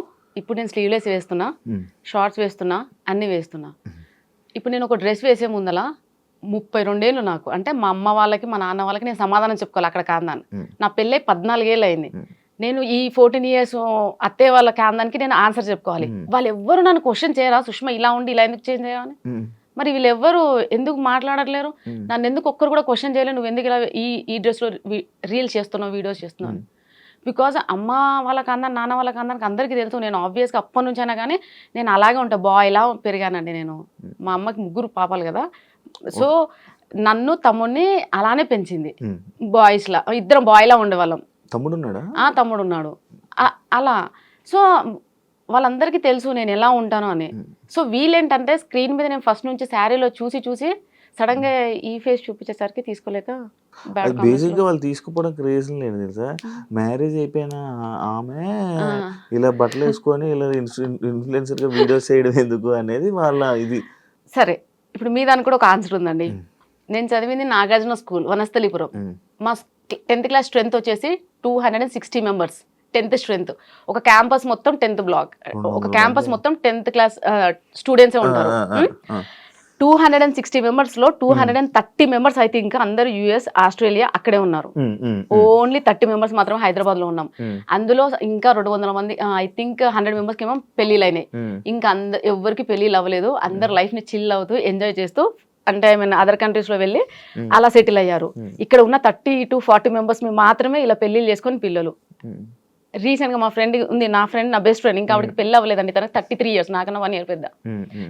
స్లీవ్లెస్ వేస్తున్నా, షార్ట్స్ వేస్తున్నా, అన్ని వేస్తున్నా. ఇప్పుడు నేను ఒక డ్రెస్ వేసే ముందల 32 ఏళ్ళు నాకు, అంటే మా అమ్మ వాళ్ళకి మా నాన్న వాళ్ళకి నేను సమాధానం చెప్పుకోవాలి అక్కడ కాందాన్ని. నా పెళ్ళై 14 ఏళ్ళు అయింది. నేను ఈ 14 years అత్తయ్య వాళ్ళ కాందానికి నేను ఆన్సర్ చెప్పుకోవాలి. వాళ్ళు ఎవ్వరు నన్ను క్వశ్చన్ చేయరా, సుష్మా ఇలా ఉండి ఇలా ఎందుకు చేంజ్ చేయాలని? మరి వీళ్ళెవ్వరు ఎందుకు మాట్లాడట్లేరు? నన్ను ఎందుకు ఒక్కరు కూడా క్వశ్చన్ చేయలేదు, నువ్వు ఎందుకు ఇలా ఈ డ్రెస్లో రీల్స్ చేస్తున్నావు, వీడియోస్ చేస్తున్నావు? బికాజ్ అమ్మ వాళ్ళకి అందరు నాన్న వాళ్ళకి అందరికి అందరికీ తెలుసు. నేను ఆబ్వియస్గా అప్పటి నుంచి అయినా కానీ నేను అలాగే ఉంటా, బాయ్లా పెరిగానండి నేను. మా అమ్మకి 3 పాపలు కదా, సో నన్ను తమ్ముడిని అలానే పెంచింది. బాయ్స్లా ఇద్దరం బాయ్లా ఉండేవాళ్ళం. తమ్ముడు ఉన్నాడు అలా. సో వాళ్ళందరికీ తెలుసు నేను ఎలా ఉంటాను అని. సో వీళ్ళేంటంటే స్క్రీన్ మీద నేను ఫస్ట్ నుంచి శారీలో చూసి సడన్ గా ఈ ఫేస్ చూపించేసరికి తీసుకోలేక బేసిక్ గా వాళ్ళు తీసుకోవడానికి రీజన్ లేదు తెలుసా, మ్యారేజ్ అయిపోయిన ఆమె ఇలా బట్టలు వేసుకొని ఇలా ఇన్ఫ్లుయెన్సర్ గా వీడియోస్ చేయడం ఎందుకు అనేది వాళ్ళ ఇది. సరే, ఇప్పుడు మీ దానికి కూడా ఒక ఆన్సర్ ఉందండి. నేను చదివింది నాగార్జున స్కూల్, వనస్థలిపురం. మా 10th class స్ట్రెంత్ వచ్చేసి 260 members. 10th strength. ఒక క్యాంపస్ మొత్తం 10th బ్లాక్, ఒక 200 క్యాంపస్ మంది. మొత్తం 10th క్లాస్ స్టూడెంట్సే ఉంటారు. 260 మెంబర్స్ లో 230 మెంబర్స్ అయితే ఇంకా అందరు యుఎస్, ఆస్ట్రేలియా అక్కడే ఉన్నారు. ఓన్లీ 30 మెంబర్స్ మాత్రం హైదరాబాద్ లో ఉన్నాం. అందులో ఇంకా 200 మంది, ఐ థింక్ 100 మెంబర్స్ కి ఏమో పెళ్లిళ్ళు అయినాయి. ఇంకా ఎవరికి పెళ్లిళ్ళు అవ్వలేదు. అందరు లైఫ్ ని చిల్ అవుతూ ఎంజాయ్ చేస్తూ, అంటే ఐ మీన్ అదర్ కంట్రీస్ లో వెళ్ళి అలా సెటిల్ అయ్యారు. ఇక్కడ ఉన్న 30 to 40 మెంబర్స్ మాత్రమే ఇలా పెళ్లిళ్ళు చేసుకొని పిల్లలు. రీసెంట్ గా మా ఫ్రెండ్ ఉంది, నా ఫ్రెండ్, నా బెస్ట్ ఫ్రెండ్, ఇంకా ఆవిడకి పెళ్లి అవ్వలేదండి. తనకి 33 years, నాకన్నా 1 year పెద్ద.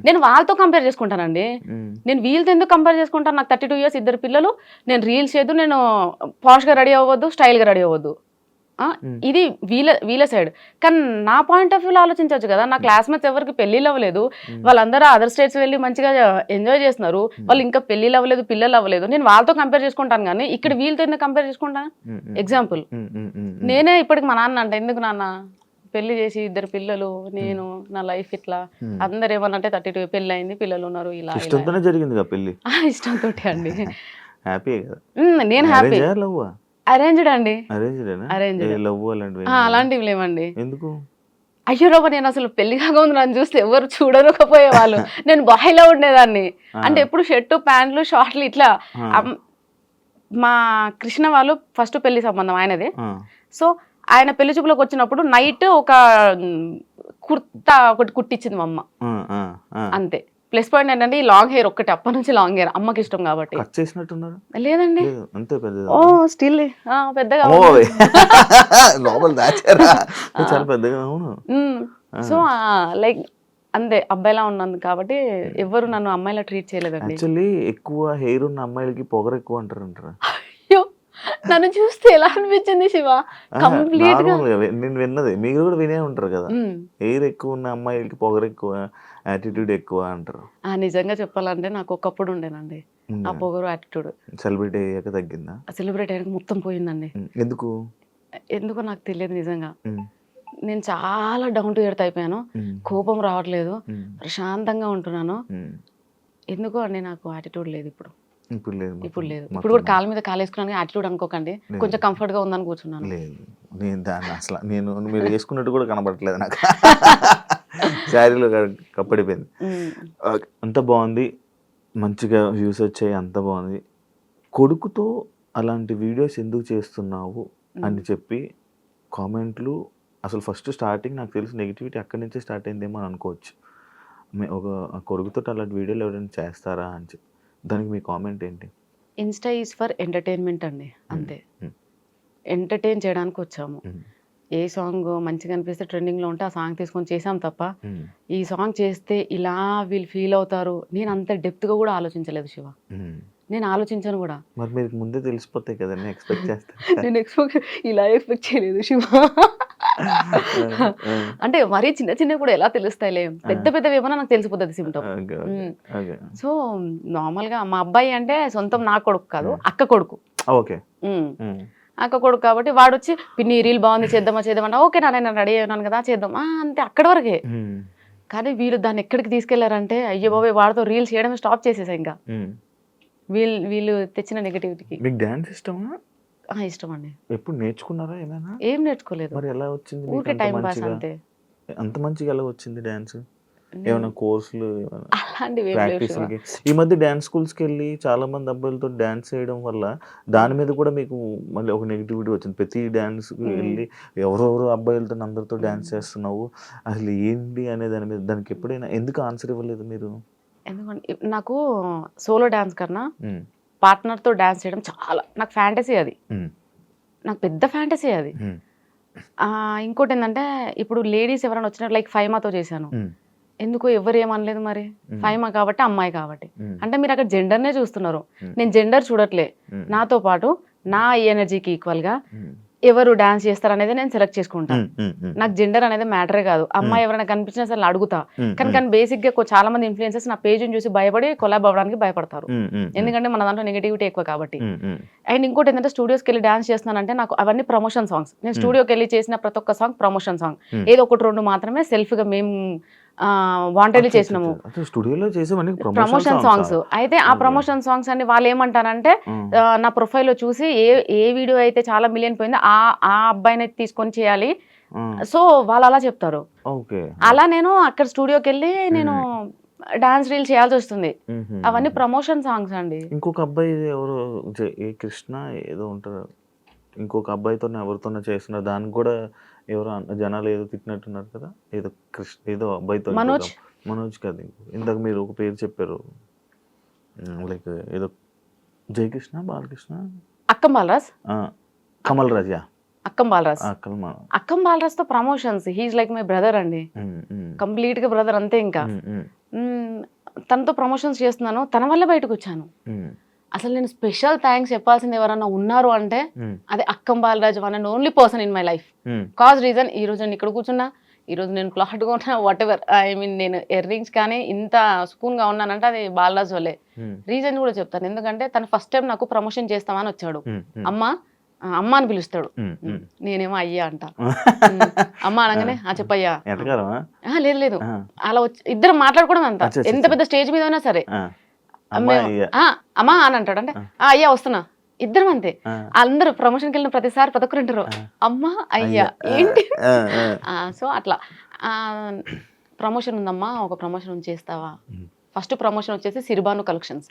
నేను వాళ్ళతో కంపేర్ చేసుకుంటానండి. నేను వీళ్ళతో ఎందుకు కంపేర్ చేసుకుంటాను? నాకు 32 years, 2 పిల్లలు. నేను రీల్స్ చేయదు, నేను పాష్ గా రెడీ అవ్వద్దు, స్టైల్ గా రెడీ అవ్వద్దు. ఇది వీళ్ళ సైడ్. కానీ నా పాయింట్ ఆఫ్ వ్యూలో ఆలోచించవచ్చు కదా. నా క్లాస్మేట్స్ ఎవరికి పెళ్లిళ్ళు అవ్వలేదు, వాళ్ళందరూ అదర్ స్టేట్స్ వెళ్ళి మంచిగా ఎంజాయ్ చేస్తున్నారు. వాళ్ళు ఇంకా పెళ్లిళ్ళు అవ్వలేదు, పిల్లలు అవ్వలేదు. నేను వాళ్ళతో కంపేర్ చేసుకుంటాను, కానీ ఇక్కడ వీళ్ళతో ఎందుకు కంపేర్ చేసుకుంటాను? ఎగ్జాంపుల్, నేనే ఇప్పటికి మా నాన్న అంటే, ఎందుకు నాన్న పెళ్లి చేసి 2 పిల్లలు, నేను నా లైఫ్ ఇట్లా, అందరు ఏమన్నంటే 32 పెళ్లి అయింది, పిల్లలు ఉన్నారు, ఇలా ఇష్టంతోనే జరిగింది పెళ్లి. ఇష్టంతో అండి. హ్యాపీ కదా? నేను హ్యాపీ. అరేంజ్డ్ అండి. అలాంటివి లేవండి. ఎందుకు? అయ్యో రాబా, నేను అసలు పెళ్లి కాకముందు నన్ను చూస్తే ఎవరు చూడకపోయేవాళ్ళు. నేను బాయ్లో ఉండేదాన్ని. అంటే ఎప్పుడు షర్టు, ప్యాంట్లు, షార్ట్లు ఇట్లా. మా కృష్ణ వాళ్ళు ఫస్ట్ పెళ్లి సంబంధం ఆయనదే. సో ఆయన పెళ్లి చూపులకు వచ్చినప్పుడు నైట్ ఒక కుర్తా ఒకటి కుట్టించింది మా అమ్మ, అంతే. ప్లస్ పాయింట్ ఏంటంటే ఈ లాంగ్ హెయిర్ ఒక్కటి, అప్పటి నుంచి లాంగ్ హెయిర్ అమ్మకి ఇష్టం కాబట్టి. లేదండి, ఓ స్టిల్ పెద్దగా. సో లైక్ అంతే, అబ్బాయిలా ఉన్నాను కాబట్టి ఎవరు నన్ను అమ్మాయిలా ట్రీట్ చేయలేదండి. యాక్చువల్లీ ఎక్కువ హెయిర్ ఉన్న అమ్మాయిలకి పొగరు ఎక్కువ అంటారు. అయ్యో, నన్ను చూస్తే ఎలా అనిపించింది శివ? కంప్లీట్ గా నేను విన్నది, మీరు కూడా వినే ఉంటారు కదా, హెయిర్ ఎక్కువ ఉన్న అమ్మాయిలకి పొగరు ఎక్కువ, యాటిట్యూడ్ ఎక్కువ అంటారు. నిజంగా చెప్పాలంటే నాకు ఒకప్పుడు ఉండేనండి ఆ పొగరు, యాటిట్యూడ్. సెలబ్రిటీ అయ్యాక తగ్గిందా? సెలబ్రిటీ అయ్యాక మొత్తం పోయిందండి. ఎందుకో నాకు తెలియదు నిజంగా. నేను చాలా డౌన్ టు ఎర్త్ అయిపోయాను. కోపం రావట్లేదు, ప్రశాంతంగా ఉంటున్నాను. ఎందుకో అండి నాకు యాటిట్యూడ్ లేదు ఇప్పుడు. ఇప్పుడు లేదు. ఇప్పుడు కూడా కాళ్ళ మీద కాలేసుకున్నాను, యాటిట్యూడ్ అనుకోకండి. కొంచెం కంఫర్ట్ గా ఉందని కూర్చున్నాను. నేను దాన్ని అసలు మీరు వేసుకున్నట్టు కూడా కనబడట్లేదు నాకు. శారీలో కప్పడిపోయింది. అంత బాగుంది, మంచిగా వ్యూస్ వచ్చాయి, అంత బాగుంది. కొడుకుతో అలాంటి వీడియోస్ ఎందుకు చేస్తున్నావు అని చెప్పి కామెంట్లు, అసలు ఫస్ట్ స్టార్టింగ్ నాకు తెలిసి నెగిటివిటీ అక్కడి నుంచే స్టార్ట్ అయిందేమో అని అనుకోవచ్చు. ఒక కొడుకుతో అలాంటి వీడియోలు ఎవరైనా చేస్తారా అని చెప్పి, దానికి మీ కామెంట్ ఏంటి? ఇన్స్టా ఈజ్ ఫర్ ఎంటర్టైన్మెంట్ అండి, అంతే. ఎంటర్టైన్ చేయడానికి వచ్చాము. ఏ సాంగ్ మంచిగా అనిపిస్తే ట్రెండింగ్లో ఉంటే ఆ సాంగ్ తీసుకొని చేసాం తప్ప, ఈ సాంగ్ చేస్తే ఇలా వీళ్ళు ఫీల్ అవుతారు, నేను అంత డెప్త్గా కూడా ఆలోచించలేదు శివ. నేను ఆలోచించాను కూడా. మరి మీరు ముందే తెలిసిపోతాయి కదా, ఎక్స్పెక్ట్ చేస్తాను. నేను ఇలా ఎక్స్పెక్ట్ చేయలేదు శివ. అంటే మరీ చిన్న చిన్న కూడా ఎలా తెలుస్తాయిలే, పెద్ద పెద్దవి ఏమన్నా నాకు తెలిసిపోతుంది సిమ్టమ్. సో నార్మల్గా మా అబ్బాయి అంటే సొంతం నా కొడుకు కాదు, అక్క కొడుకు. ఓకే, అక్క కొడుకు కాబట్టి వాడు వచ్చి, పిన్ని రీల్ బాగుంది చేద్దామా, ఓకే నేను రెడీ అయినాను కదా చేద్దాం అంతే, అక్కడి వరకే. కానీ వీళ్ళు దాన్ని ఎక్కడికి తీసుకెళ్లారంటే, అయ్యో బాబాయ్ వాడితో రీల్స్ చేయడం స్టాప్ చేసేసా. ఇంకా వీళ్ళు తెచ్చిన నెగటివిటీకి. మీకు డాన్స్ ఇష్టమా? ఇష్టం అండి. ఎప్పుడు నేర్చుకున్నారా ఏమైనా? ఏం నేర్చుకోలేదు. మరి ఎలా వచ్చింది? ఊరికే టైం పాస్ అంతే. అంత మంచిగా ఎలా వచ్చింది డాన్స్? ఏమైనా కోర్సులు, అలాంటివి? ప్రాక్టీస్కి ఈ మధ్య డాన్స్ స్కూల్స్కి వెళ్ళి చాలా మంది అబ్బాయిలతో డాన్స్ చేయడం వల్ల దాని మీద కూడా మీకు మళ్ళీ ఒక నెగిటివిటీ వచ్చింది. ప్రతి డాన్స్కి వెళ్ళి ఎవరెవరు అబ్బాయిలతో అందరితో డాన్స్ చేస్తున్నావు, అసలు ఏంటి అనే దాని మీద, దానికి ఎప్పుడైనా ఎందుకు ఆన్సర్ ఇవ్వలేదు మీరు? ఎందుకంటే నాకు సోలో డాన్స్ కన్నా పార్ట్నర్తో డాన్స్ చేయడం చాలా నాకు ఫ్యాంటసీ. అది నాకు పెద్ద ఫ్యాంటసీ అది. ఇంకోటి ఏంటంటే, ఇప్పుడు లేడీస్ ఎవరైనా వచ్చినట్టు లైక్ ఫైమాతో చేశాను, ఎందుకు ఎవరు ఏమనలేదు. మరి ఫైమా కాబట్టి, అమ్మాయి కాబట్టి. అంటే మీరు అక్కడ జెండర్నే చూస్తున్నారు, నేను జెండర్ చూడట్లే. నాతో పాటు నా ఎనర్జీకి ఈక్వల్గా ఎవరు డాన్స్ చేస్తారు అనేది నేను సెలెక్ట్ చేసుకుంటాను. నాకు జెండర్ అనేది మ్యాటరే కాదు. అమ్మాయి ఎవరైనా కనిపించినా సరే అడుగుతా. కానీ బేసిక్ గా చాలా మంది ఇన్ఫ్లుయెన్సర్స్ నా పేజ్ని చూసి భయపడి కొలాబ్ అవ్వడానికి భయపడతారు, ఎందుకంటే మన దాంట్లో నెగిటివిటీ ఎక్కువ కాబట్టి. అండ్ ఇంకోటి ఏంటంటే, స్టూడియోస్కి వెళ్ళి డాన్స్ చేస్తున్నానంటే నాకు అవన్నీ ప్రమోషన్ సాంగ్స్. నేను స్టూడియోకి వెళ్ళి చేసిన ప్రతి ఒక్క సాంగ్ ప్రమోషన్ సాంగ్. ఏదో 1-2 మాత్రమే సెల్ఫ్ గా మేము వాంటెడ్లీ చేసినాము స్టూడియోలో చేసేవన్నీ ప్రమోషన్ సాంగ్స్. అయితే ఆ ప్రమోషన్ సాంగ్స్ అన్ని వాళ్ళు ఏమంటారంటే నా ప్రొఫైల్లో చూసి ఏ వీడియో అయితే చాలా మిలియన్ పోయిందో ఆ అబ్బాయిని తీసుకొని చేయాలి. సో వాళ్ళు అలా చెప్తారు. అలా నేను అక్కడ స్టూడియోకి వెళ్ళి నేను డాన్స్ రీల్ చేయాల్సి వస్తుంది. అవన్నీ ప్రమోషన్ సాంగ్స్ అండి. ఇంకొక అబ్బాయి ఎవరు ఏ కృష్ణ ఏదో ఉంటారు, ఇంకొక అబ్బాయితో ఎవరితోనో చేస్తున్నారు, దానికి కూడా ఎవరో జనాలు ఏదో తిట్టినట్టున్నారు కదా, ఏదో కృష్ణ ఏదో అబ్బాయితో. మనోజ్ కాదు, ఇందాక మీరు ఒక పేరు చెప్పారు, లైక్ ఏదో జయకృష్ణ బాలకృష్ణ అక్కం బాలరాజ్ కమల్ రాజ్ అక్కం బాలరాజ్ తో promotions. He is like my brother అండి, కంప్లీట్ గా బ్రదర్ అంతే. ఇంకా తనతో ప్రమోషన్స్ చేస్తున్నాను, తన వల్ల బయటకు వచ్చాను. అసలు నేను స్పెషల్ థ్యాంక్స్ చెప్పాల్సింది ఎవరన్నా ఉన్నారు అంటే అదే అక్కం Balraj, one and only person in my life. Cause reason ఈ రోజు నేను ఇక్కడ కూర్చున్నా, ఈ రోజు నేను ప్లాట్ గా ఉన్నా, వాట్ ఎవర్ ఐ మీన్ నేను ఇయర్ రింగ్స్ కానీ ఇంత స్పూన్ గా ఉన్నానంటే అది బాలరాజ్ వల్లే. రీజన్ కూడా చెప్తాను, ఎందుకంటే తను ఫస్ట్ టైం నాకు ప్రమోషన్ చేస్తామని వచ్చాడు. అమ్మ అని పిలుస్తాడు, నేనేమో అయ్యా అంట. అమ్మ అనగానే చెప్పయ్యా, లేదు అలా వచ్చి ఇద్దరు మాట్లాడుకోవడం అంతా. ఎంత పెద్ద స్టేజ్ మీద అయినా సరే అమ్మా అని అంటాడు, అంటే అయ్యా వస్తున్నా, ఇద్దరం అంతే. అందరూ ప్రమోషన్కి వెళ్ళిన ప్రతిసారి ప్రతి ఒక్కరు అంటారు అమ్మా అయ్యా ఏంటి. సో అట్లా ప్రమోషన్ ఉందమ్మా, ఒక ప్రమోషన్ చేస్తావా. ఫస్ట్ ప్రమోషన్ వచ్చేసి సిరిబాను కలెక్షన్స్.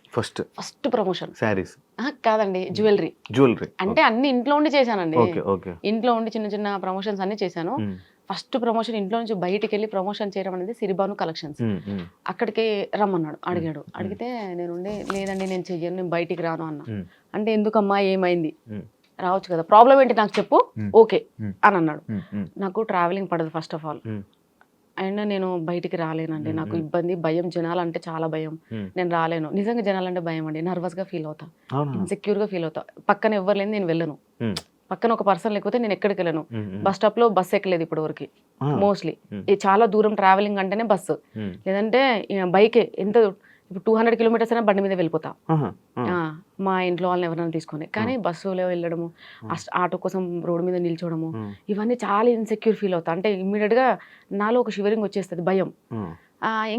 ఫస్ట్ ప్రమోషన్ సారీస్ కాదండి, జ్యువెలరీ అంటే అన్ని ఇంట్లో ఉండి చేశానండి. ఇంట్లో ఉండి చిన్న చిన్న ప్రమోషన్స్ అన్ని చేశాను. ఫస్ట్ ప్రమోషన్ ఇంట్లో నుంచి బయటికి వెళ్ళి ప్రమోషన్ చేయడం అనేది సిరిబాను కలెక్షన్స్. అక్కడికి రమ్మన్నాడు, అడిగితే నేను లేదండి నేను చెయ్యను, నేను బయటికి రాను అన్నా. అంటే ఎందుకమ్మా ఏమైంది, రావచ్చు కదా, ప్రాబ్లం ఏంటి నాకు చెప్పు, ఓకే అని అన్నాడు. నాకు ట్రావెలింగ్ పడదు ఫస్ట్ ఆఫ్ ఆల్, అండ్ నేను బయటికి రాలేనండి, నాకు ఇబ్బంది, భయం, జనాలంటే చాలా భయం, నేను రాలేను. నిజంగా జనాలంటే భయం అండి, నర్వస్ గా ఫీల్ అవుతా, ఇన్సెక్యూర్ గా ఫీల్ అవుతా. పక్కన ఎవరు లేని నేను వెళ్ళను, పక్కన ఒక పర్సన్ లేకపోతే నేను ఎక్కడికి వెళ్ళను. బస్ స్టాప్ లో బస్ ఎక్కలేదు ఇప్పటి వరకు మోస్ట్లీ. చాలా దూరం ట్రావెలింగ్ అంటేనే బస్సు, లేదంటే బైకే. ఎంత ఇప్పుడు 200 కిలోమీటర్స్ అయినా బండి మీద వెళ్ళిపోతా, మా ఇంట్లో వాళ్ళని ఎవరైనా తీసుకొని. కానీ బస్సులో వెళ్ళడము, ఆటో కోసం రోడ్డు మీద నిల్చోవడము, ఇవన్నీ చాలా ఇన్సెక్యూర్ ఫీల్ అవుతా. అంటే ఇమ్మీడియట్ గా నాలో ఒక షివరింగ్ వచ్చేస్తుంది, భయం.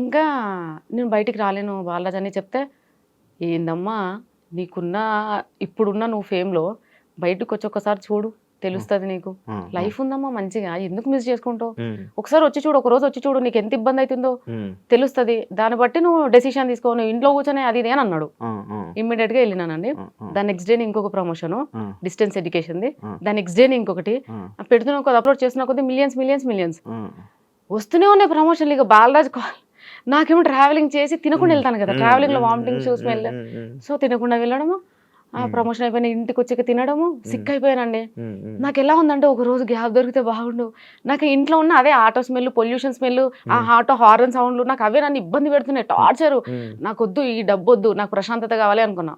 ఇంకా నేను బయటికి రాలేను బాలరాజ్ అని చెప్తే, ఏందమ్మా నీకున్న ఇప్పుడున్న నువ్వు ఫేమ్లో బయటకు వచ్చి ఒకసారి చూడు, తెలుస్తుంది నీకు, లైఫ్ ఉందమ్మా మంచిగా, ఎందుకు మిస్ చేసుకుంటావు, ఒకసారి వచ్చి చూడు, ఒక రోజు వచ్చి చూడు, నీకు ఎంత ఇబ్బంది అవుతుందో తెలుస్తుంది, దాన్ని బట్టి నువ్వు డెసిషన్ తీసుకో, నువ్వు ఇంట్లో కూర్చొని అది ఇది అని అన్నాడు. ఇమ్మీడియట్ గా వెళ్ళినానండి. దాని నెక్స్ట్ డే ఇంకొక ప్రమోషన్ డిస్టెన్స్ ఎడ్యుకేషన్ ది, దాని నెక్స్ట్ డే ఇంకొకటి పెడుతున్నా కొద్ది, అప్లోడ్ చేస్తున్నా కొద్ది మిలియన్స్ వస్తూనే ఉన్నాయి ప్రమోషన్లు. ఇక బాలరాజ్ నాకేమో ట్రావెలింగ్ చేసి తినకుండా వెళ్తాను కదా, ట్రావెలింగ్ లో వామిటింగ్ చూసి వెళ్ళా, సో తినకుండా వెళ్ళడము, ప్రమోషన్ అయిపోయిన ఇంటికి వచ్చాక తినడము, సిక్ అయిపోయానండి. నాకు ఎలా ఉందంటే ఒక రోజు గ్యాప్ దొరికితే బాగుండు. నాకు ఇంట్లో ఉన్న అదే ఆటో స్మెల్, పొల్యూషన్ స్మెల్, ఆ ఆటో హార్న్ సౌండ్లు, నాకు అవే నన్ను ఇబ్బంది పెడుతున్నాయి, టార్చరు. నాకు వద్దు, ఈ డబ్బు వద్దు, నాకు ప్రశాంతత కావాలి అనుకున్నా.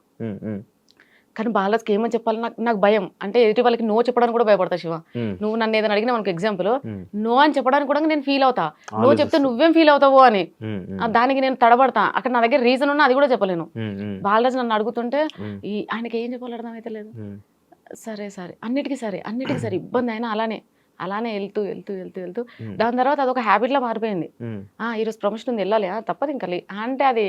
కానీ బాలరాజ్కి ఏమని చెప్పాలి, నాకు భయం. అంటే ఎదుటి వాళ్ళకి నో చెప్పడానికి కూడా భయపడతా. శివ, నువ్వు నన్ను ఏదైనా అడిగినా మనకు ఎగ్జాంపుల్, నో అని చెప్పడానికి కూడా నేను ఫీల్ అవుతా. నో చెప్తే నువ్వేం ఫీల్ అవుతావు అని, దానికి నేను తడబడతా. అక్కడ నా దగ్గర రీజన్ ఉన్నా అది కూడా చెప్పలేను. బాలరాజ్ నన్ను అడుగుతుంటే ఆయనకి ఏం చెప్పాలి అర్థం అయితే లేదు. సరే అన్నిటికీ సరే ఇబ్బంది అయినా అలానే వెళ్తూ దాని తర్వాత అదొక హ్యాబిట్ లా మారిపోయింది. ఈరోజు ప్రమోషన్ ఉంది, వెళ్ళాలి, తప్పదు ఇంకా అంటే అది.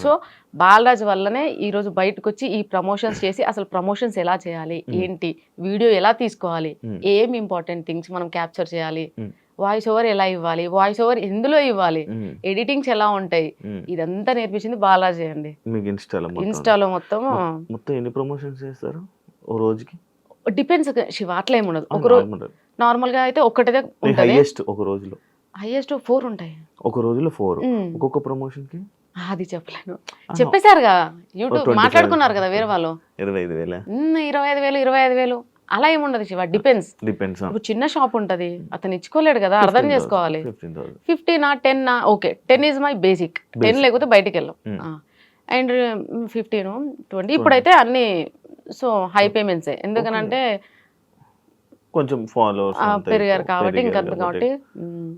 సో బాలరాజ్ వల్లనే ఈరోజు బయటకు వచ్చి ఈ ప్రమోషన్స్ చేసి, అసలు ప్రమోషన్స్ ఎలా చేయాలి, ఏంటి, వీడియో ఎలా తీసుకోవాలి, ఏం ఇంపార్టెంట్ థింగ్స్ మనం క్యాప్చర్ చేయాలి, వాయిస్ ఓవర్ ఎలా ఇవ్వాలి, వాయిస్ ఓవర్ ఎందులో ఇవ్వాలి, ఎడిటింగ్స్ ఎలా ఉంటాయి, ఇదంతా నేర్పించింది బాలరాజ్ అండి. ఇన్స్టాలో మొత్తం ఎన్ని ప్రమోషన్స్ చేస్తారు ఓ రోజుకి? డిపెండ్స్ శివ, అట్లా ఏముండదు. ఒక రోజు నార్మల్ గా అయితే ఒక్కటే ఉంటుంది, హైయెస్ట్ 4 ఉంటాయి ఒక రోజులో. 4 ఒక్కొక్క ప్రమోషన్ కి అది చెప్పలేను, చెప్పేశారుగా, యూట్యూబ్ మాట్లాడుకున్నారు కదా వేరే వాళ్ళు. 25,000 అలా ఏముండదు శివ, డిపెండ్స్. ఇప్పుడు చిన్న షాప్ ఉంటది, అతను ఇచ్చుకోలేడు కదా, అర్థం చేసుకోవాలి. 15 10 ఓకే, 10 ఈజ్ మై బేసిక్, 10 లేకపోతే బయటికి వెళ్ళాం. అండ్ 15 20 ఇప్పుడైతే అన్ని సో హై పేమెంట్సే, ఎందుకనంటే కొంచెం ఫాలోవర్స్ పెరిగారు కాబట్టి. ఇంకా కాబట్టి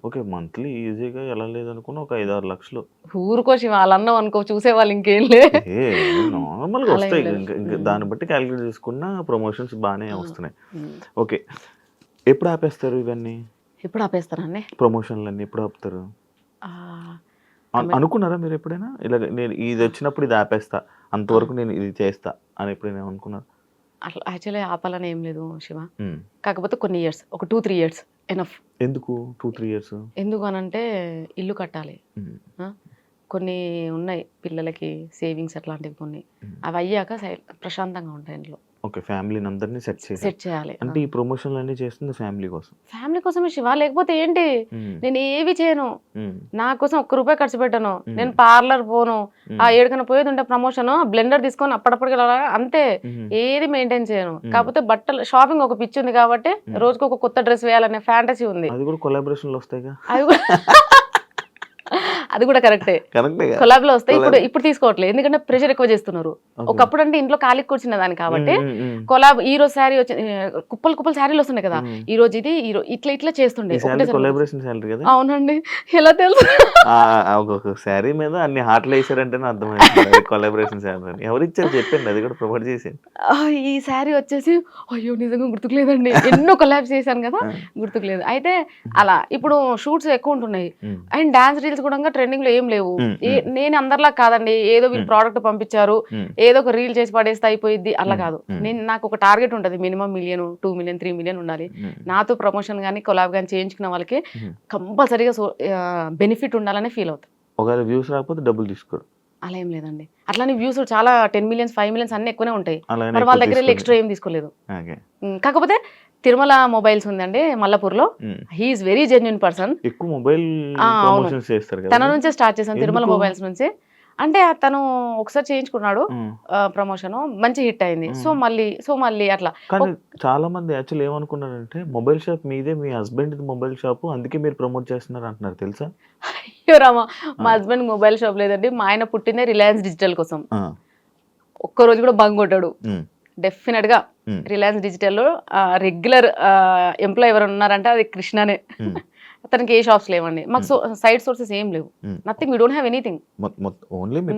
ఓకే, మంత్లీ ఈజీగా ఎలా లేదనుకున్నా ఒక 5-6 లక్షలు ఊరుకోసి వాళ్ళన్నాం అనుకో, చూసేవాళ్ళు ఇంకేం లేదు, నార్మల్గా వస్తాయి. ఇంకా దాన్ని బట్టి క్యాలిక్యులేట్ చేసుకున్న ప్రమోషన్స్ బాగానే వస్తున్నాయి. ఓకే, ఎప్పుడు ఆపేస్తారు ఇవన్నీ? ఇప్పుడు ఆపేస్తానండి. ప్రమోషన్లు అన్ని ఎప్పుడు ఆపుతారు? ఆ, అనుకున్నారా మీరు ఎప్పుడైనా ఇలా నేను ఇది వచ్చినప్పుడు ఇది ఆపేస్తా, అంతవరకు నేను ఇది చేస్తా అని ఎప్పుడైనా అనుకున్నారు? అట్లా యాక్చువల్లీ ఆపాలని ఏం లేదు శివ. కాకపోతే కొన్ని ఇయర్స్, ఒక 2-3 ఇయర్స్ ఎనఫ్. ఎందుకు 2-3 ఇయర్స్? ఎందుకు అనంటే ఇల్లు కట్టాలి, కొన్ని ఉన్నాయి పిల్లలకి సేవింగ్స్ అట్లాంటివి కొన్ని, అవి అయ్యాక ప్రశాంతంగా ఉంటాయి ఇంట్లో. ఓకే, ఫ్యామిలీని అందరినీ సెట్ చేయాలి. అంటే ఈ ప్రమోషన్లు అన్నీ చేస్తుంది ఫ్యామిలీ కోసం. ఫ్యామిలీ కోసమే శివ, లేకపోతే ఏంటి? నేను ఏవి చేయను, నా కోసం ₹1 ఖర్చు పెట్టను, నేను పార్లర్ పోను, ఆ ఏడుకన్నా పోయేది ఉంటే ప్రమోషన్ బ్లెండర్ తీసుకొని అప్పటికప్పుడు అంతే, ఏది మెయింటైన్ చేయను. కాకపోతే బట్టలు షాపింగ్ ఒక పిచ్చి ఉంది కాబట్టి రోజుకు ఒక కొత్త డ్రెస్ వేయాలనే ఫ్యాంటసీ ఉంది. అది కూడా కొలాబరేషన్లు వస్తాయిగా. అది కూడా కరెక్టే, కొలాబ్ లో వస్తాయి. ఇప్పుడు తీసుకోవట్లేదు, ఎందుకంటే ప్రెషర్ ఎక్కువ చేస్తున్నారు. ఒకప్పుడు అంటే ఇంట్లో ఖాళీ కూర్చున్న దాన్ని కాబట్టి కొలాబ్, ఈ రోజు శారీ వచ్చి కుప్పలు శారీలు వస్తున్నాయి కదా, ఈ రోజు ఇది ఇట్లా చేస్తుండే. అవునండి, ఎలా తెలుసు? ఒక్కొక్క శారీ మీద అన్ని హార్ట్లు వేసారంటేనే అర్థమైంది కొలాబరేషన్ శారీ. ఎవరిచ్చారు చెప్పండి, అది కూడా ప్రమోట్ చేసేది. ఈ శారీ వచ్చేసి అయ్యో నిజంగా గుర్తుకులేదండి, ఎన్నో కొలాబ్స్ చేశాను కదా, గుర్తుకులేదు. అయితే అలా ఇప్పుడు షూట్స్ ఎక్కువ ఉంటున్నాయి అండ్ డాన్స్ రీల్స్ కూడా ట్రెండింగ్ లో ఏం లేవు. నేను అందరిలా కాదండి, ఏదో వీళ్ళు ప్రోడక్ట్ పంపించారు ఏదో ఒక రీల్ చేసి పడేస్తే అయిపోయింది అలా కాదు. నాకు ఒక టార్గెట్ ఉంటుంది, మినిమం 1 million, 2 million, 3 million ఉండాలి. నాతో ప్రమోషన్ కానీ కొలాబ్ కానీ చేయించుకున్న వాళ్ళకి కంపల్సరీగా బెనిఫిట్ ఉండాలని ఫీల్ అవుతుంది. ఒకవేళ వ్యూస్ రాకపోతే డబ్బులు తీసుకోరు? అలా ఏం లేదండి, అట్లానే వ్యూస్ చాలా 10 millions, 5 millions అన్ని ఎక్కువనే ఉంటాయి. మరి వాళ్ళ దగ్గర ఎక్స్ట్రా ఏం తీసుకోలేదు. కాకపోతే తిరుమల మొబైల్స్ ఉందండి మల్లపూర్లో, హీఈస్ వెరీ జెన్యున్ పర్సన్. ఎక్కువ మొబైల్ ప్రమోషన్స్ చేస్తారు కదా, తన నుంచే స్టార్ట్ చేశాను తిరుమల మొబైల్స్ నుంచి. అంటే తను ఒకసారి చేయించుకున్నాడు ప్రమోషన్, మంచి హిట్ అయింది. సో మళ్ళీ అట్లా. కానీ చాలా మంది యాక్చువల్ ఏమనుకున్నారంటే మొబైల్ షాప్ మీదే, మీ హస్బెండ్ మొబైల్ షాప్, అందుకే మీరు ప్రమోట్ చేస్తున్నారు అంటున్నారు, తెలుసా? అయ్యో రామా, మా హస్బెండ్ మొబైల్ షాప్ లేదండి, మా ఆయన పుట్టిందే రిలయన్స్ డిజిటల్ కోసం. ఒక్కరోజు కూడా బంగ్ కొట్టాడు. డెఫినెట్ గా రిలయన్స్ డిజిటల్ లో రెగ్యులర్ ఎంప్లాయ్ ఎవరు ఉన్నారంటే అది కృష్ణనే. అతనికి ఏ షాప్స్ లేవండి, మాకు సైడ్ సోర్సెస్ ఏం లేవు, nothing, we don't have anything. Only మీ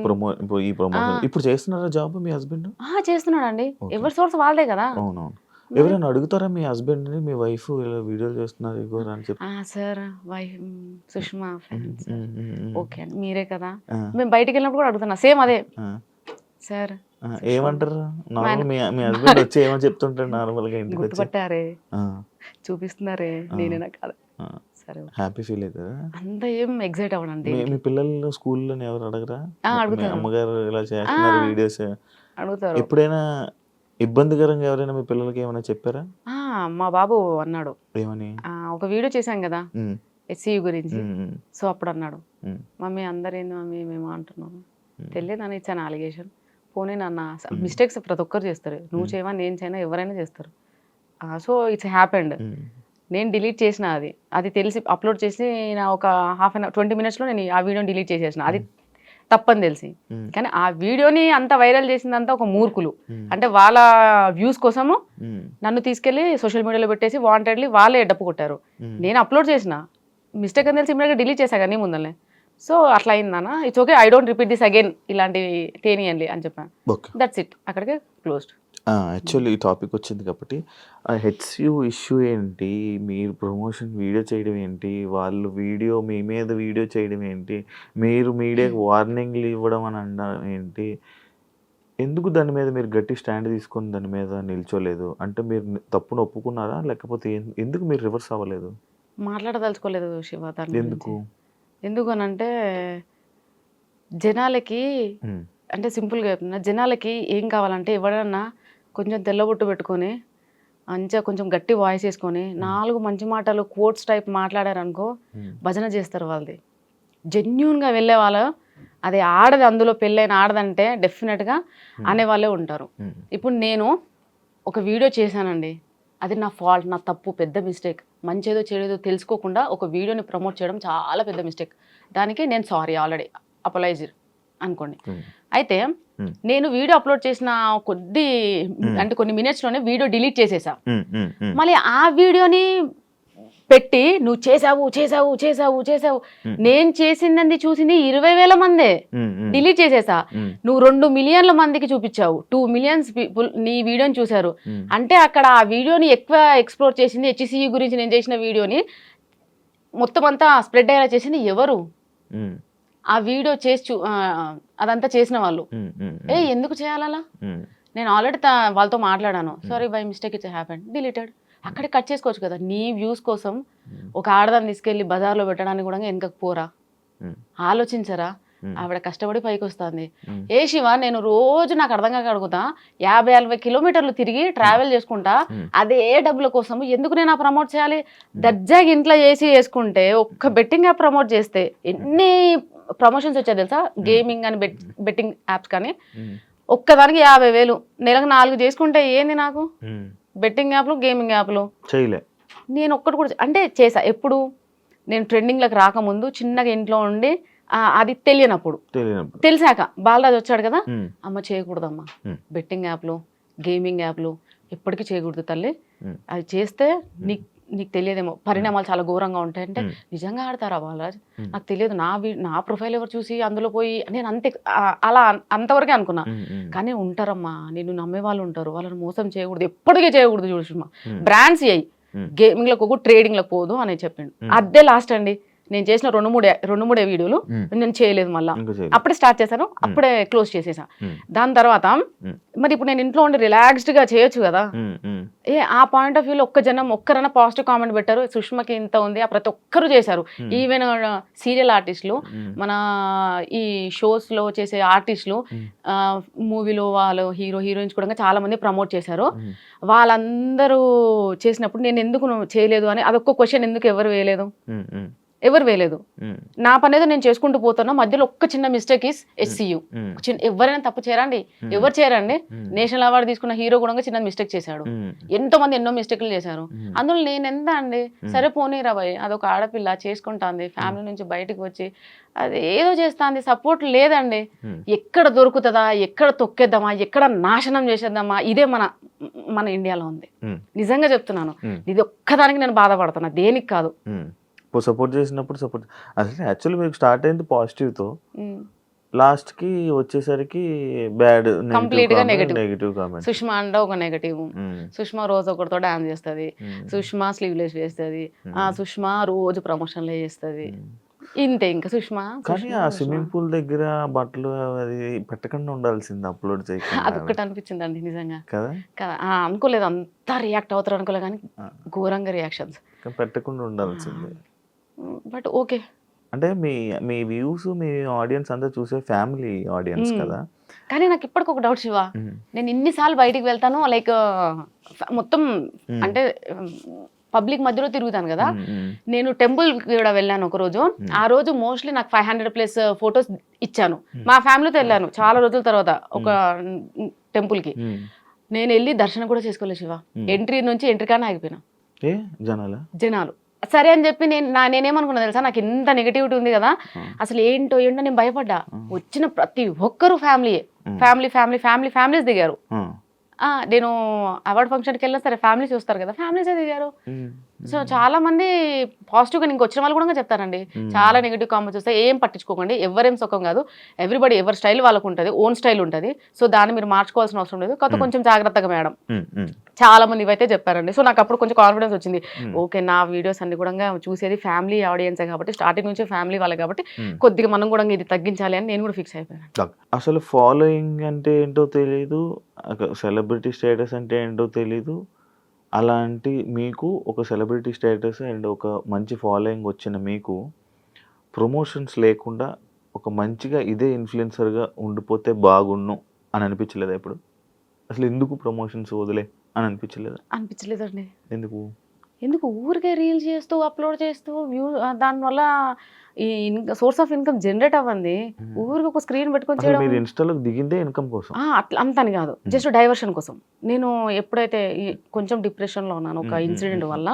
ఈ ప్రమోషన్. ఇప్పుడు చేస్తున్నారా జాబ్ మీ హస్బెండ్? చేస్తున్నాడు అండి, ఎవరి సోర్స్ వాళ్ళదే కదా. అవునవును. ఎవరైనా అడుగుతారా మీ హస్బెండ్ ని, మీ వైఫ్ ఇలా వీడియోలు చేస్తున్నారు ఇగో అని చెప్పి? Sir wife Sushma friends, okay అండి మీరే కదా. మేము బయటికి వెళ్ళినప్పుడు కూడా అడుగుతున్నా సేమ్ అదే సార్. ఏమంటారు మీ హస్బెండ్ వచ్చి ఏమని చెప్తుంటారు నార్మల్ గా? ఇంటికి గుర్తుపట్టారే, చూపిస్తున్నారే, నేనేనా కాదు. సరే, హ్యాపీ ఫీల్ అవుతారా? అంత ఏం ఎగ్జైట్ అవ్వనండి. మీ పిల్లలు స్కూల్లో ఎవరు అడగరా? అమ్మగారు ఇలా చేస్తున్నారు వీడియోస్ అడుగుతారు. ఎప్పుడైనా ఇబ్బందికరంగా ఎవరైనా మీ పిల్లలకి ఏమైనా చెప్పారా? మా బాబు అన్నాడు. ఏమని? ఒక వీడియో చేశాం కదా SCU గురించి, సో అప్పుడు అన్నాడు, మమ్మీ అందరేంది మమ్మీ మేము అంటున్నాము, తెలియదని ఇచ్చాను అలిగేషన్. పోనీ నాన్న, మిస్టేక్స్ ప్రతి ఒక్కరు చేస్తారు, నువ్వు చేయవా నేను చేయనా ఎవరైనా చేస్తారు. So it's happened. నేను డిలీట్ చేసిన అది తెలిసి అప్లోడ్ చేసి నా ఒక 20 minutes నేను ఆ వీడియోని డిలీట్ చేసేసిన, అది తప్పని తెలిసి. కానీ ఆ వీడియోని అంత వైరల్ చేసిందంతా ఒక మూర్ఖులు, అంటే వాళ్ళ వ్యూస్ కోసము నన్ను తీసుకెళ్లి సోషల్ మీడియాలో పెట్టేసి వాంటెడ్లీ వాళ్ళే డప్పు కొట్టారు. నేను అప్లోడ్ చేసిన మిస్టేక్ అని తెలిసి ఇమ్మీడియట్గా డిలీట్ చేశా కానీ ముందరనే. సో అట్లా అయిందన్న, it's okay, I don't repeat this again, ఇలాంటివి తేనియండి అని చెప్పాను. దట్స్ ఇట్, అక్కడికే క్లోజ్డ్. యాక్చువల్లీ ఈ టాపిక్ వచ్చింది కాబట్టి HCU ఇష్యూ ఏంటి, మీరు ప్రమోషన్ వీడియో చేయడం ఏంటి, వాళ్ళు వీడియో మీ మీద వీడియో చేయడం ఏంటి, మీరు మీడియాకి వార్నింగ్లు ఇవ్వడం అని అనడం ఏంటి, ఎందుకు దాని మీద మీరు గట్టి స్టాండ్ తీసుకొని దాని మీద నిల్చోలేదు? అంటే మీరు తప్పును ఒప్పుకున్నారా, లేకపోతే ఎందుకు మీరు రివర్స్ అవ్వలేదు? మాట్లాడదలుచుకోలేదు శివ దాని. ఎందుకు అని అంటే జనాలకి, అంటే సింపుల్గా చెప్తున్నా, జనాలకి ఏం కావాలంటే ఎవడన్నా కొంచెం తెల్లబొట్టు పెట్టుకొని మంచిగా కొంచెం గట్టి వాయిస్ వేసుకొని 4 మంచి మాటలు కోట్స్ టైప్ మాట్లాడారనుకో భజన చేస్తారు వాళ్ళది. జెన్యున్గా వెళ్ళే వాళ్ళు, అది ఆడది, అందులో పెళ్ళైన ఆడదంటే డెఫినెట్గా అనేవాళ్ళే ఉంటారు. ఇప్పుడు నేను ఒక వీడియో చేశానండి, అది నా ఫాల్ట్, నా తప్పు, పెద్ద మిస్టేక్. మంచిదో చెడేదో తెలుసుకోకుండా ఒక వీడియోని ప్రమోట్ చేయడం చాలా పెద్ద మిస్టేక్. దానికి నేను సారీ ఆల్రెడీ అపలైజ్ అనుకోండి. అయితే నేను వీడియో అప్లోడ్ చేసిన కొన్ని మినిట్స్లోనే వీడియో డిలీట్ చేసేసా. మళ్ళీ ఆ వీడియోని పెట్టి నువ్వు చేసావు చేసావు చేసావు చేసావు, నేను చేసింది చూసింది 20,000 మందే, డిలీట్ చేసేసా. నువ్వు 2 మిలియన్ల మందికి చూపించావు, 2 millions పీపుల్ నీ వీడియోని చూసారు. అంటే అక్కడ ఆ వీడియోని ఎక్కువ ఎక్స్ప్లోర్ చేసింది HCU గురించి నేను చేసిన వీడియోని మొత్తం అంతా స్ప్రెడ్ అయ్యేలా చేసింది ఎవరు? ఉమ్, ఆ వీడియో చేసి అదంతా చేసిన వాళ్ళు. ఉమ్, ఉమ్, ఎందుకు చేయాలలా? ఉమ్, నేను ఆల్రెడీ వాళ్ళతో మాట్లాడాను. Sorry by mistake it's happen, deleted. అక్కడే కట్ చేసుకోవచ్చు కదా. నీ వ్యూస్ కోసం ఒక ఆడదాన్ని తీసుకెళ్లి బజార్లో పెట్టడానికి కూడా వెనకకు పోరా? ఉమ్, ఆలోచించరా? ఆవిడ కష్టపడి పైకి వస్తుంది. ఉమ్, ఏ శివ, నేను రోజు నాకు అర్థం కాక అడుగుతా, 50-60 కిలోమీటర్లు తిరిగి ట్రావెల్ చేసుకుంటా, అదే డబ్బుల కోసం ఎందుకు నేను ఆ ప్రమోట్ చేయాలి? దర్జాగా ఇంట్లో చేసుకుంటే, ఒక్క బెట్టింగ్ యాప్ ప్రమోట్ చేస్తే ఎన్ని ప్రమోషన్స్ వచ్చాయి తెలుసా? గేమింగ్ అని బెట్టింగ్ యాప్స్ కానీ ఒక్కదానికి 50,000, నెలకు 4 చేసుకుంటే ఏంది నాకు? ఉమ్. బెట్టింగ్ యాప్లు, గేమింగ్ యాప్లు చేయలే. నేను ఒక్కటి కూడా అంటే చేసా. ఎప్పుడు? నేను ట్రెండింగ్లకు రాకముందు చిన్నగా ఇంట్లో ఉండి అది తెలియనప్పుడు. తెలిసాక బాలరాజు వచ్చాడు కదా, అమ్మ చేయకూడదమ్మా బెట్టింగ్ యాప్లు, గేమింగ్ యాప్లు ఎప్పటికీ చేయకూడదు తల్లి. అది చేస్తే నీకు తెలియదేమో, పరిణామాలు చాలా ఘోరంగా ఉంటాయంటే, నిజంగా ఆడతారా బాలరాజ్? నాకు తెలియదు, నా ప్రొఫైల్ ఎవరు చూసి అందులో పోయి, నేను అలా అంతవరకే అనుకున్నా. కానీ ఉంటారమ్మా, నిన్ను నమ్మే వాళ్ళు ఉంటారు, వాళ్ళని మోసం చేయకూడదు, ఎప్పటికీ చేయకూడదు. చూడమ్మా, బ్రాండ్స్ అయ్యి గేమింగ్లకు ట్రేడింగ్లకు పోదు అని చెప్పిండు. అదే లాస్ట్ అండి. నేను చేసిన 2-3 వీడియోలు నేను చేయలేదు, మళ్ళీ అప్పుడే స్టార్ట్ చేశాను, అప్పుడే క్లోజ్ చేసేసా. దాని తర్వాత మరి ఇప్పుడు నేను ఇంట్లో ఉండి రిలాక్స్డ్ గా చేయొచ్చు కదా. ఆ పాయింట్ ఆఫ్ వ్యూలో ఒక్కరైనా పాజిటివ్ కామెంట్ పెట్టారు, సుష్మకి ఇంత ఉంది, ప్రతి ఒక్కరు చేశారు. ఈవెన్ సీరియల్ ఆర్టిస్టులు, మన ఈ షోస్ లో చేసే ఆర్టిస్టులు, మూవీలో వాళ్ళు హీరో హీరోయిన్స్ కూడా చాలా మంది ప్రమోట్ చేశారు. వాళ్ళందరూ చేసినప్పుడు నేను ఎందుకు చేయలేదు అని అదొక్క క్వశ్చన్ ఎందుకు ఎవరు వేయలేదు. నా పని ఏదో నేను చేసుకుంటూ పోతున్నా, మధ్యలో ఒక్క చిన్న మిస్టేక్ ఇస్ SCU. ఎవరైనా తప్పు చేయరండి, ఎవరు చేయరండి. నేషనల్ అవార్డు తీసుకున్న హీరో కూడా చిన్న మిస్టేక్ చేశాడు, ఎంతో మంది ఎన్నో మిస్టేక్లు చేశారు. అందులో నేను ఎంత అండి, సరే పోనీరా భయ్, అదొక ఆడపిల్ల చేసుకుంటాంది, ఫ్యామిలీ నుంచి బయటకు వచ్చి అది ఏదో చేస్తాంది, సపోర్ట్ లేదండి. ఎక్కడ దొరుకుతుందా, ఎక్కడ తొక్కేద్దామా, ఎక్కడ నాశనం చేసేద్దామా, ఇదే మన ఇండియాలో ఉంది. నిజంగా చెప్తున్నాను, ఇది ఒక్కదానికి నేను బాధపడుతున్నా, దేనికి కాదు. సపోర్ట్ చేసినప్పుడు అసలు యాక్చువల్లీ మీకు స్టార్ట్ అయింది పాజిటివ్తో, లాస్ట్ కి వచ్చేసరికి బ్యాడ్, కంప్లీట్ గా నెగిటివ్ కామెంట్. సుష్మా అంటే ఒక నెగిటివ్. సుష్మా రోజు ఒకరితో డాన్స్ చేస్తుంది, సుష్మా స్లీవ్లెస్ చేస్తుంది, సుష్మా రోజు ప్రమోషన్లే చేస్తుంది, ఇంతే. ఇంకా సుష్మా కానీ ఆ స్విమ్మింగ్ పూల్ దగ్గర బట్టలు అది పెట్టకుండా ఉండాల్సింది, అప్లోడ్ చేయకుండా. అదొక్కటి అనిపించిందండి నిజంగా కదా. అనుకోలేదు అంతా రియాక్ట్ అవుతారు అనుకోలేదు, కానీ ఘోరంగా రియాక్షన్స్. పెట్టకుండా ఉండాల్సింది. బట్ ఓకే, అంటే మీ వ్యూస్, మీ ఆడియన్స్ అంతా చూసే ఫ్యామిలీ ఆడియన్స్ కదా. కానీ నాకు ఇప్పటికి ఒక డౌట్ శివ, నేను ఇన్నిసార్లు బయటికి వెళ్తాను, లైక్ మొత్తం అంటే పబ్లిక్ మధ్యలో తిరుగుతాను కదా. నేను టెంపుల్ కూడా వెళ్ళాను ఒక రోజు. ఆ రోజు మోస్ట్లీ నాకు 500+ ఫొటోస్ ఇచ్చాను. మా ఫ్యామిలీతో వెళ్ళాను చాలా రోజుల తర్వాత ఒక టెంపుల్ కి. నేను వెళ్ళి దర్శనం కూడా చేసుకోలేదు శివ. ఎంట్రీ కానీ ఆగిపోయినా జనాలు. సరే అని చెప్పి నేనేమనుకున్నా తెలుసా, నాకు ఇంత నెగిటివిటీ ఉంది కదా, అసలు ఏంటో నేను భయపడ్డా. వచ్చిన ప్రతి ఒక్కరు ఫ్యామిలీస్ దిగారు. నేను అవార్డ్ ఫంక్షన్కి వెళ్ళినా సరే ఫ్యామిలీస్ చూస్తారు కదా, ఫ్యామిలీసే దిగారు. సో చాలా మంది పాజిటివ్గా, ఇంక వచ్చిన వాళ్ళు కూడా చెప్తారండి, చాలా నెగిటివ్ కామెంట్స్ వస్తాయి, ఏం పట్టించుకోకండి, ఎవరేం సుఖం కాదు, ఎవ్రీబడి ఎవరి స్టైల్ వాళ్ళకు ఉంటుంది, ఓన్ స్టైల్ ఉంటుంది. సో దాన్ని మీరు మార్చుకోవాల్సిన అవసరం లేదు, కాకపోతే కొంచెం జాగ్రత్తగా మేడం. చాలా మంది ఇవైతే చెప్పారండి. సో నాకు అప్పుడు కొంచెం కాన్ఫిడెన్స్ వచ్చింది. ఓకే, నా వీడియోస్ అన్ని కూడా చూసేది ఫ్యామిలీ ఆడియన్సే కాబట్టి, స్టార్టింగ్ నుంచి ఫ్యామిలీ వాళ్ళే కాబట్టి కొద్దిగా మనం కూడా ఇది తగ్గించాలి అని నేను కూడా ఫిక్స్ అయిపోయాను. అసలు ఫాలోయింగ్ అంటే ఏంటో తెలీదు, సెలబ్రిటీ స్టేటస్ అంటే ఏంటో తెలీదు. అలాంటి మీకు ఒక సెలబ్రిటీ స్టేటస్ అండ్ ఒక మంచి ఫాలోయింగ్ వచ్చిన మీకు ప్రమోషన్స్ లేకుండా ఒక మంచిగా ఇదే ఇన్ఫ్లుయెన్సర్గా ఉండిపోతే బాగుండు అని అనిపించలేదా ఇప్పుడు? అసలు ఎందుకు ప్రమోషన్స్ వదిలే అని అనిపించలేదండి. ఎందుకు ఊరికే రీల్స్ చేస్తూ అప్లోడ్ చేస్తూ దానివల్ల ఈ సోర్స్ ఆఫ్ ఇన్కమ్ జనరేట్ అవ్వండి. ఊరికి ఒక స్క్రీన్ పెట్టుకొని చేయడం, ఇన్స్టాలోకి దిగిందే ఇన్కమ్ కోసం, అట్లా అంతని కాదు, జస్ట్ డైవర్షన్ కోసం. నేను ఎప్పుడైతే కొంచెం డిప్రెషన్లో ఉన్నాను ఒక ఇన్సిడెంట్ వల్ల,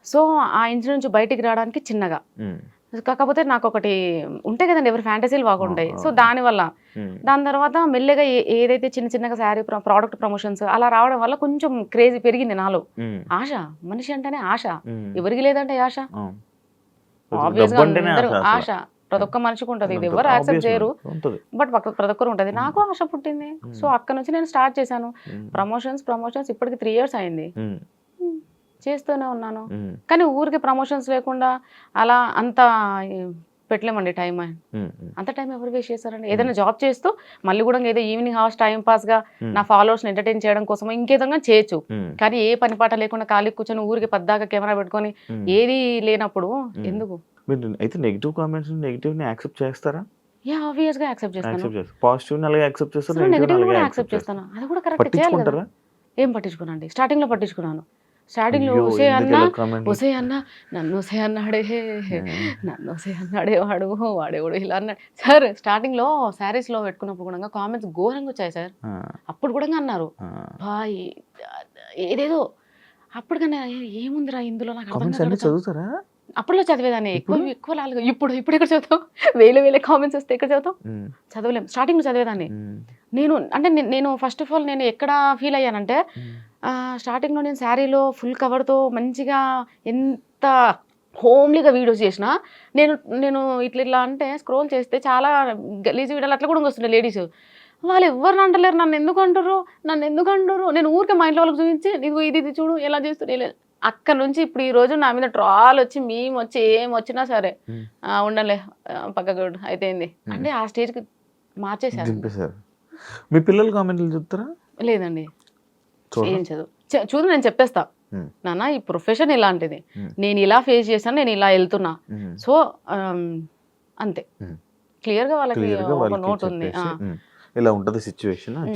సో ఆ ఇన్సిడెంట్ నుంచి బయటికి రావడానికి చిన్నగా, కాకపోతే నాకు ఒకటి ఉంటాయి కదండి, ఎవరి ఫ్యాంటసీలు బాగుంటాయి. సో దాని తర్వాత మెల్లగా ఏదైతే చిన్నగా శారీ ప్రోడక్ట్ ప్రమోషన్స్ అలా రావడం వల్ల కొంచెం క్రేజీ పెరిగింది నాలో. ఆశ, మనిషి అంటేనే ఆశ, ఎవరికి లేదంటే ఆశ, ఆబ్వియస్గా అందరూ ఆశ ప్రతి ఒక్క మనిషికి ఉంటుంది, ఇది ఎవరు యాక్సెప్ట్ చేయరు, బట్ ప్రతి ఒక్కరు ఉంటుంది. నాకు ఆశ పుట్టింది. సో అక్కడ నుంచి నేను స్టార్ట్ చేశాను ప్రమోషన్స్. ఇప్పటికి 3 years అయింది. చేస్తూనే ఉన్నాను. ఉమ్, కానీ ఊరికి ప్రమోషన్స్ లేకుండా అలా అంత పెట్టలేమండి టైం. ఉమ్, ఉమ్, అంత టైం ఎవరు వేస్ట్ చేస్తారండి? ఏదైనా జాబ్ చేస్తూ మళ్ళీ కూడా ఏదో ఈవినింగ్ అవర్స్ టైం పాస్గా నా ఫాలోవర్స్ని ఎంటర్టైన్ చేయడం కోసం ఇంకేదంగా చేయొచ్చు. ఉమ్, కానీ ఏ పని పాట లేకుండా ఖాళీ కూర్చొని ఊరికి పద్దాక కెమెరా పెట్టుకొని ఉమ్. ఏది లేనప్పుడు ఎందుకు? మీరు అయితే నెగిటివ్ కామెంట్స్ నెగిటివ్ని యాక్సెప్ట్ చేస్తారా? ఆబ్వియస్గా యాక్సెప్ట్ చేస్తాను. యాక్సెప్ట్ చేస్తారు. పాజిటివ్ని అలాగే యాక్సెప్ట్ చేస్తారు, అసలు నెగిటివ్ని నెగిటివ్ అలాగే కూడా యాక్సెప్ట్ యాక్సెప్ట్ చేస్తారు. చేస్తాను. అది కూడా కరెక్ట్ చేయాలి కదా. పట్టించుకుంటారా? ఏం పట్టించుకున్నాను అండి, స్టార్టింగ్లో పట్టించుకున్నాను. స్టార్టింగ్లో అయ్యో ఒసే ఎందుకు అన్న ఇలా కామెంట్లు? ఒసే అన్న నన్ను ఒసే అన్నాడే నన్ను ఒసే అన్నాడే వాడేవాడు ఇలా అన్నాడు సార్. స్టార్టింగ్లో శారీస్లో పెట్టుకున్నప్పుడు కూడా కామెంట్స్ ఘోరంగా వచ్చాయి సార్. అప్పుడు కూడా అన్నారు బాయ్ ఏదేదో. అప్పుడు కానీ ఏముందిరా ఇందులో నాకు అర్థం కామెంట్స్ అన్ని కాదు. చదువుతారా? అప్పట్లో చదివేదాన్ని ఎక్కువ రాలేదు. ఇప్పుడు ఎక్కడ చదువుతాం? వేలే కామెంట్స్ వస్తే ఎక్కడ చదువుతాం? ఉమ్, చదవలేం. స్టార్టింగ్లో చదివేదాన్ని ఉమ్, నేను. అంటే నేను ఫస్ట్ ఆఫ్ ఆల్ నేను ఎక్కడ ఫీల్ అయ్యానంటే ఉమ్, స్టార్టింగ్లో నేను శారీలో ఫుల్ కవర్తో మంచిగా ఎంత హోమ్లీగా వీడియోస్ చేసిన నేను ఇట్లా అంటే స్క్రోల్ చేస్తే చాలా గలీజ్ వీడియోలు అట్లా కూడా వస్తుండే లేడీస్. వాళ్ళు ఎవరిని అంటలేరు, నన్ను ఎందుకు అంటారు. నేను ఊరికే మా ఇంట్లో వాళ్ళకి చూపించి నీకు ఇది చూడు ఎలా చేస్తున్నా. అక్కడ నుంచి ఇప్పుడు ఈ రోజు నా మీద ట్రాల్ వచ్చి మేము వచ్చి ఏం వచ్చినా సరే ఉమ్. ఉండలే పక్కకు అయితేంది అంటే ఆ స్టేజ్కి మార్చేశారు. దింపేశారు. మీ పిల్లలు కామెంట్లు చెప్తారా? లేదండి, చూడరా? ఏం చదువు చూడు నేను చెప్పేస్తా ఉమ్, నాన్న ఈ ప్రొఫెషన్ ఇలాంటిది, ఉమ్, నేను ఇలా ఫేస్ చేశాను, నేను ఇలా వెళ్తున్నా. ఉమ్, సో అంతే ఉమ్. క్లియర్గా వాళ్ళకి క్లియర్గా ఒక వాళ్ళకి నోట్ ఉంది. చెప్పేసి, ఇలా ఉంటుంది సిచ్యువేషన్ అని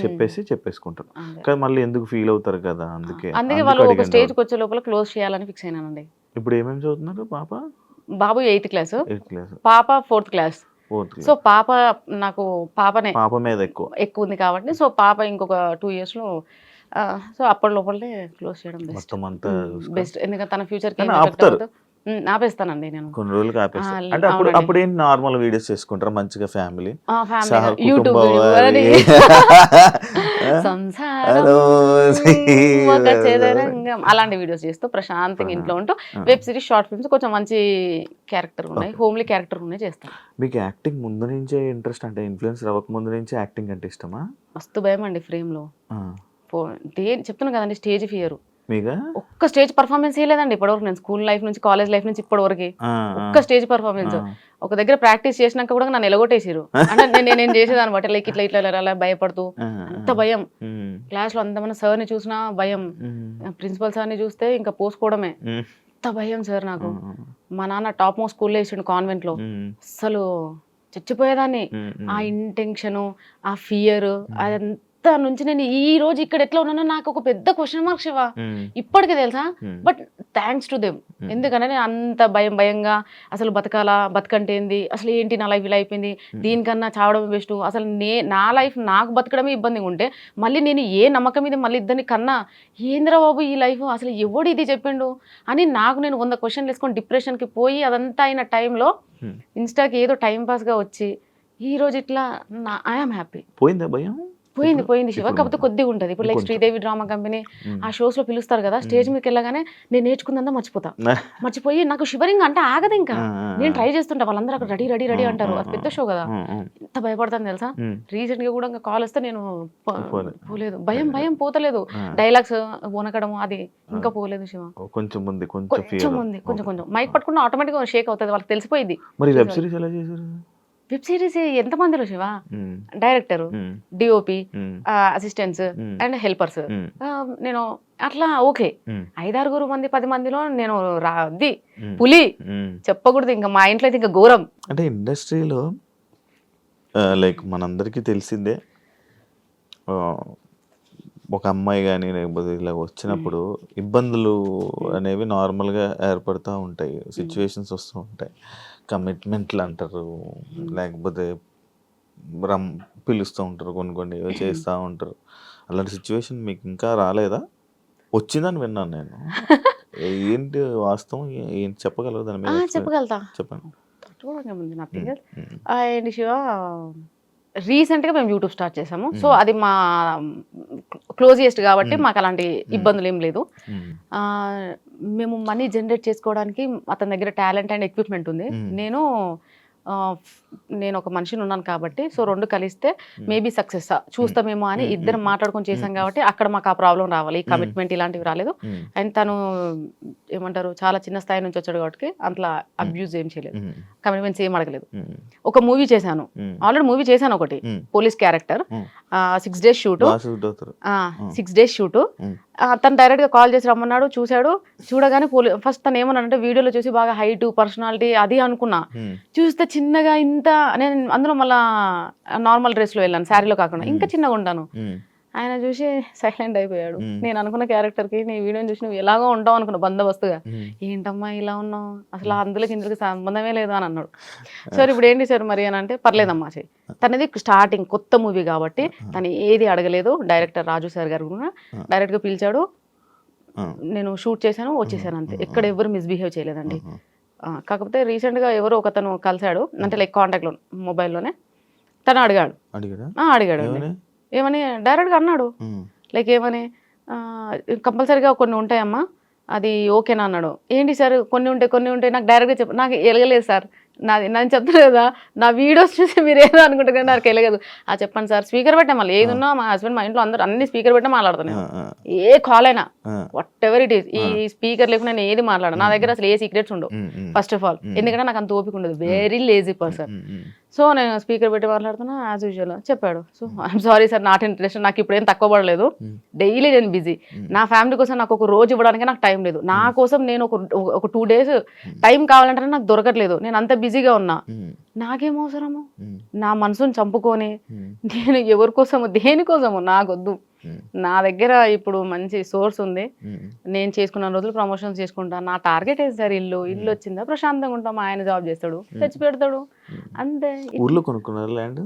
చెప్పేసుకుంటారు. అంతే. కానీ మళ్ళీ ఎందుకు ఫీల్ అవుతారు కదా, అందుకే అందుకే వాళ్ళు ఒక అడిగాను. స్టేజ్కి వచ్చే లోపల క్లోజ్ చేయాలని ఫిక్స్ అయినానండి. ఇప్పుడు ఏమేమి చదువుతున్నారు పాప? బాబు 8th క్లాస్, 8th క్లాస్, పాప 4th class. 4th so class. నాకు పాపనే పాప మీద ఎక్కువ. ఎక్కువ ఉంది కాబట్టి సో పాప ఇంకొక 2 yearsలో సో అప్పటి లోపలే క్లోజ్ చేయడం బెస్ట్. మొత్తం అంతా చూసుకో. బెస్ట్. ఎందుకంటే తన ఫ్యూచర్కి కానీ ఆపుతారు. ఆపేస్తానండి నేను. కొన్ని రోజులకి ఆపేస్తారు. ఆ, అంటే అవునండి. అప్పుడు ఏంటి నార్మల్ వీడియోస్ చేసుకుంటారు మంచిగా ఫ్యామిలీ యూట్యూబ్ కుటుంబం సంసారం ఒక చదరంగం అలాంటి వీడియోస్ చేస్తూ ప్రశాంతంగా ఇంట్లో ఉంటూ వెబ్ సిరీస్ షార్ట్ ఫిల్మ్స్ కొంచెం మంచి క్యారెక్టర్ ఉన్నాయి, హోమ్లీ క్యారెక్టర్ ఉన్నాయి చేస్తాను. మీకు యాక్టింగ్ ముందు నుంచే ఇంట్రెస్ట్, అంటే ఇన్ఫ్లుయెన్స్ అవ్వక ముందు నుంచే యాక్టింగ్ అంటే ఇష్టమా? మస్తు భయం అండి ఫ్రేమ్లో. చెప్తున్నాను కదండి, స్టేజ్ ఫియర్. మీగా ఒక్క స్టేజ్ పర్ఫార్మెన్స్ చేయలేదండి ఇప్పటివరకు. నేను స్కూల్ లైఫ్ నుంచి కాలేజ్ లైఫ్ నుంచి ఇప్పటివరకు ఒక్క స్టేజ్ పర్ఫార్మెన్స్. ఒక దగ్గర ప్రాక్టీస్ చేసినాక కూడా నన్ను ఎలగొట్టేసారు. అంటే నేను చేసేదాన్ని బట్టి లైక్ ఇట్లా అలా భయపడుతూ అంత భయం. క్లాస్లో అంతమంది సార్ని చూసినా భయం, ప్రిన్సిపల్ సార్ని చూస్తే ఇంకా పోసుకోవడమే. అంత భయం సార్ నాకు. మా నాన్న టాప్ మోస్ట్ స్కూల్లో వేసిండు కాన్వెంట్లో. అసలు చచ్చిపోయేదాన్ని. ఆ ఇంటెన్షను, ఆ ఫియర్, అదంతా నుంచి నేను ఈ రోజు ఇక్కడ ఎట్లా ఉన్నానో నాకు ఒక పెద్ద క్వశ్చన్ మార్క్ శివ ఇప్పటికే తెలుసా. But thanks to them. ఎందుకంటే నేను అంత భయంగా అసలు బతకంటే ఏంది, అసలు ఏంటి నా లైఫ్ ఇలా అయిపోయింది, దీనికన్నా చావడం బెస్ట్, అసలు నా లైఫ్ నాకు బతకడమే ఇబ్బందిగా ఉంటే మళ్ళీ నేను ఏ నమ్మకం మీద మళ్ళీ ఇద్దరిని కన్నా ఏంద్రా బాబు ఈ లైఫ్, అసలు ఎవడు ఇది చెప్పిండు అని నాకు నేను 100 క్వశ్చన్లు వేసుకొని డిప్రెషన్కి పోయి అదంతా అయిన టైంలో ఇన్స్టాకి ఏదో టైంపాస్గా వచ్చి ఈ రోజు ఇట్లా ఐఎమ్ హ్యాపీ. పోయిందా భయం? పోయింది శివ, కాకపోతే కొద్దిగా ఉంటుంది. ఇప్పుడు లైక్ శ్రీదేవి డ్రామా కంపెనీ ఆ షోస్లో పిలుస్తారు కదా, స్టేజ్ మీదకి వెళ్ళగానే నేను నేర్చుకుందా మర్చిపోయి నాకు షివరింగ్ అంటే ఆగదు. ఇంకా నేను ట్రై చేస్తుంటా, వాళ్ళందరూ అక్కడ రెడీ అంటారు. అది పెద్ద షో కదా, ఎంత భయపడతాను తెలుసా. రీసెంట్ గా కూడా ఇంకా కాల్ వస్తే నేను పోలేదు, భయం పోతలేదు. డైలాగ్స్ వనకడం అది ఇంకా పోలేదు శివ. కొంచెం మైక్ పట్టుకున్న ఆటోమేటిక్ గా షేక్ అవుతుంది, వాళ్ళకి తెలిసిపోయింది. వెబ్ సిరీస్ ఎంత మందిలో Shiva, director, DOP, assistants and helpers. నేను అట్లా ఓకే 5-6 మంది 10 మందిలో నేను పులి చెప్పకూడదు. ఇంకా మా ఇంట్లో అయితే ఇంకా ఘోరం. అంటే ఇండస్ట్రీలో లైక్ మనందరికీ తెలిసిందే, ఒక అమ్మాయి కానీ లేకపోతే ఇలా వచ్చినప్పుడు ఇబ్బందులు అనేవి నార్మల్గా ఏర్పడుతూ ఉంటాయి, సిచ్యువేషన్స్ వస్తూ ఉంటాయి. కమిట్మెంట్లు అంటారు, లేకపోతే పిలుస్తూ ఉంటారు, కొన్ని చేస్తూ ఉంటారు. అలాంటి సిచ్యువేషన్ మీకు ఇంకా రాలేదా? వచ్చిందని విన్నాను నేను. ఏంటి వాస్తవం, ఏంటి చెప్పగలరు దాని మీద? చెప్పగలుగుతా, చెప్పండి. అండ్ శివ రీసెంట్గా మేము యూట్యూబ్ స్టార్ట్ చేసాము. సో అది మా క్లోజియెస్ట్ కాబట్టి మాకు అలాంటి ఇబ్బందులు ఏం లేదు. మేము మనీ జనరేట్ చేసుకోవడానికి అతని దగ్గర టాలెంట్ అండ్ ఎక్విప్మెంట్ ఉంది. నేను నేను ఒక మనిషిని ఉన్నాను కాబట్టి సో 2 కలిస్తే మేబీ సక్సెస్ చూస్తామేమో అని ఇద్దరు మాట్లాడుకొని చేశాం కాబట్టి అక్కడ మాకు ఆ ప్రాబ్లం రావాలి, ఈ కమిట్మెంట్ ఇలాంటివి రాలేదు. అండ్ తను ఏమంటారు చాలా చిన్న స్థాయి నుంచి వచ్చాడు కాబట్టి అట్లా అబ్యూజ్ ఏం చేయలేదు, కమిట్మెంట్స్ ఏం అడగలేదు. ఒక మూవీ చేశాను, ఆల్రెడీ మూవీ చేశాను ఒకటి, police character, 6 days shoot, 6 days shoot. తను డైరెక్ట్ గా కాల్ చేసి రమ్మన్నాడు, చూశాడు. చూడగానే ఫస్ట్ తను ఏమన్నాడంటే వీడియోలో చూసి బాగా హైట్ పర్సనాలిటీ అది అనుకున్నా, చూస్తే చిన్నగా ఇంత, నేను అందులో మళ్ళా నార్మల్ డ్రెస్ లో వెళ్ళాను, శారీలో కాకుండా ఇంకా చిన్నగా ఉంటాను. ఆయన చూసి సైలెంట్ అయిపోయాడు. నేను అనుకున్న క్యారెక్టర్ కి నీ వీడియోని చూసి నువ్వు ఎలాగో ఉంటావు అనుకున్నా బందోబస్తుగా, ఏంటమ్మా ఇలా ఉన్నావు, అసలు అందులోకి ఇందులోకి సంబంధమే లేదు అని అన్నాడు. సార్ ఇప్పుడు ఏంటి సార్ మరి అని అంటే, పర్లేదమ్మా చెయ్యి. తనది స్టార్టింగ్ కొత్త మూవీ కాబట్టి తను ఏది అడగలేదు. డైరెక్టర్ రాజు సార్ గారు కూడా డైరెక్ట్ గా పిలిచాడు, నేను షూట్ చేశాను, వచ్చేసాను అంతే. ఎక్కడ ఎవరు మిస్బిహేవ్ చేయలేదండి. కాకపోతే రీసెంట్ గా ఎవరో ఒకతను కలిశాడు, అంటే లైక్ కాంటాక్ట్ లో మొబైల్లోనే. తను అడిగాడు ఏమని, డైరెక్ట్గా అన్నాడు లైక్ ఏమని, కంపల్సరీగా కొన్ని ఉంటాయమ్మా అది ఓకేనా అన్నాడు. ఏంటి సార్ కొన్ని ఉంటాయి నాకు డైరెక్ట్గా చెప్పు, నాకు ఎలగలేదు సార్, నేను చెప్తాను కదా నా వీడియోస్ చూసి మీరు ఏదో అనుకుంటారు కానీ నాకు వెళ్ళగదు. చెప్పండి సార్, స్పీకర్ పెట్టా, మళ్ళీ ఏది ఉన్నా మా హస్బెండ్ మా ఇంట్లో అందరూ అన్ని స్పీకర్ పెట్టా మాట్లాడుతున్నాను, ఏ కాల్ అయినా వాట్ ఎవర్ ఇట్ ఈస్. ఈ స్పీకర్ లేకుండా నేను ఏది మాట్లాడను, నా దగ్గర అసలు ఏ సీక్రెట్స్ ఉండవు ఫస్ట్ ఆఫ్ ఆల్, ఎందుకంటే నాకు అంత ఓపిక ఉండదు, వెరీ లేజీ పర్సన్. సో నేను స్పీకర్ పెట్టి మాట్లాడుతున్నా యాజ్ యూజువల్. చెప్పాడు, so I'm sorry sir, not interest, నాకు ఇప్పుడు ఏం తక్కువ పడలేదు, డైలీ నేను బిజీ, నా ఫ్యామిలీ కోసం నాకు ఒక రోజు ఇవ్వడానికి నాకు టైం లేదు, నా కోసం నేను ఒక 2 days టైం కావాలంటే నాకు దొరకట్లేదు, నేను అంత బిజీగా ఉన్నా, నాకేం అవసరము నా మనసుని చంపుకొని నేను ఎవరి కోసము దేనికోసము నాకొద్దు. నా దగ్గర ఇప్పుడు మంచి సోర్స్ ఉంది, నేను చేసుకున్న రోజులు ప్రమోషన్స్ చేసుకుంటాను, నా టార్గెట్ ఏంటి సార్, ఇల్లు వచ్చిందా ప్రశాంతంగా ఉంటాం, ఆయన జాబ్ చేస్తాడు తెచ్చి పెడతాడు అంతే. ఊర్లో కొనుక్కున్నారు ల్యాండ్?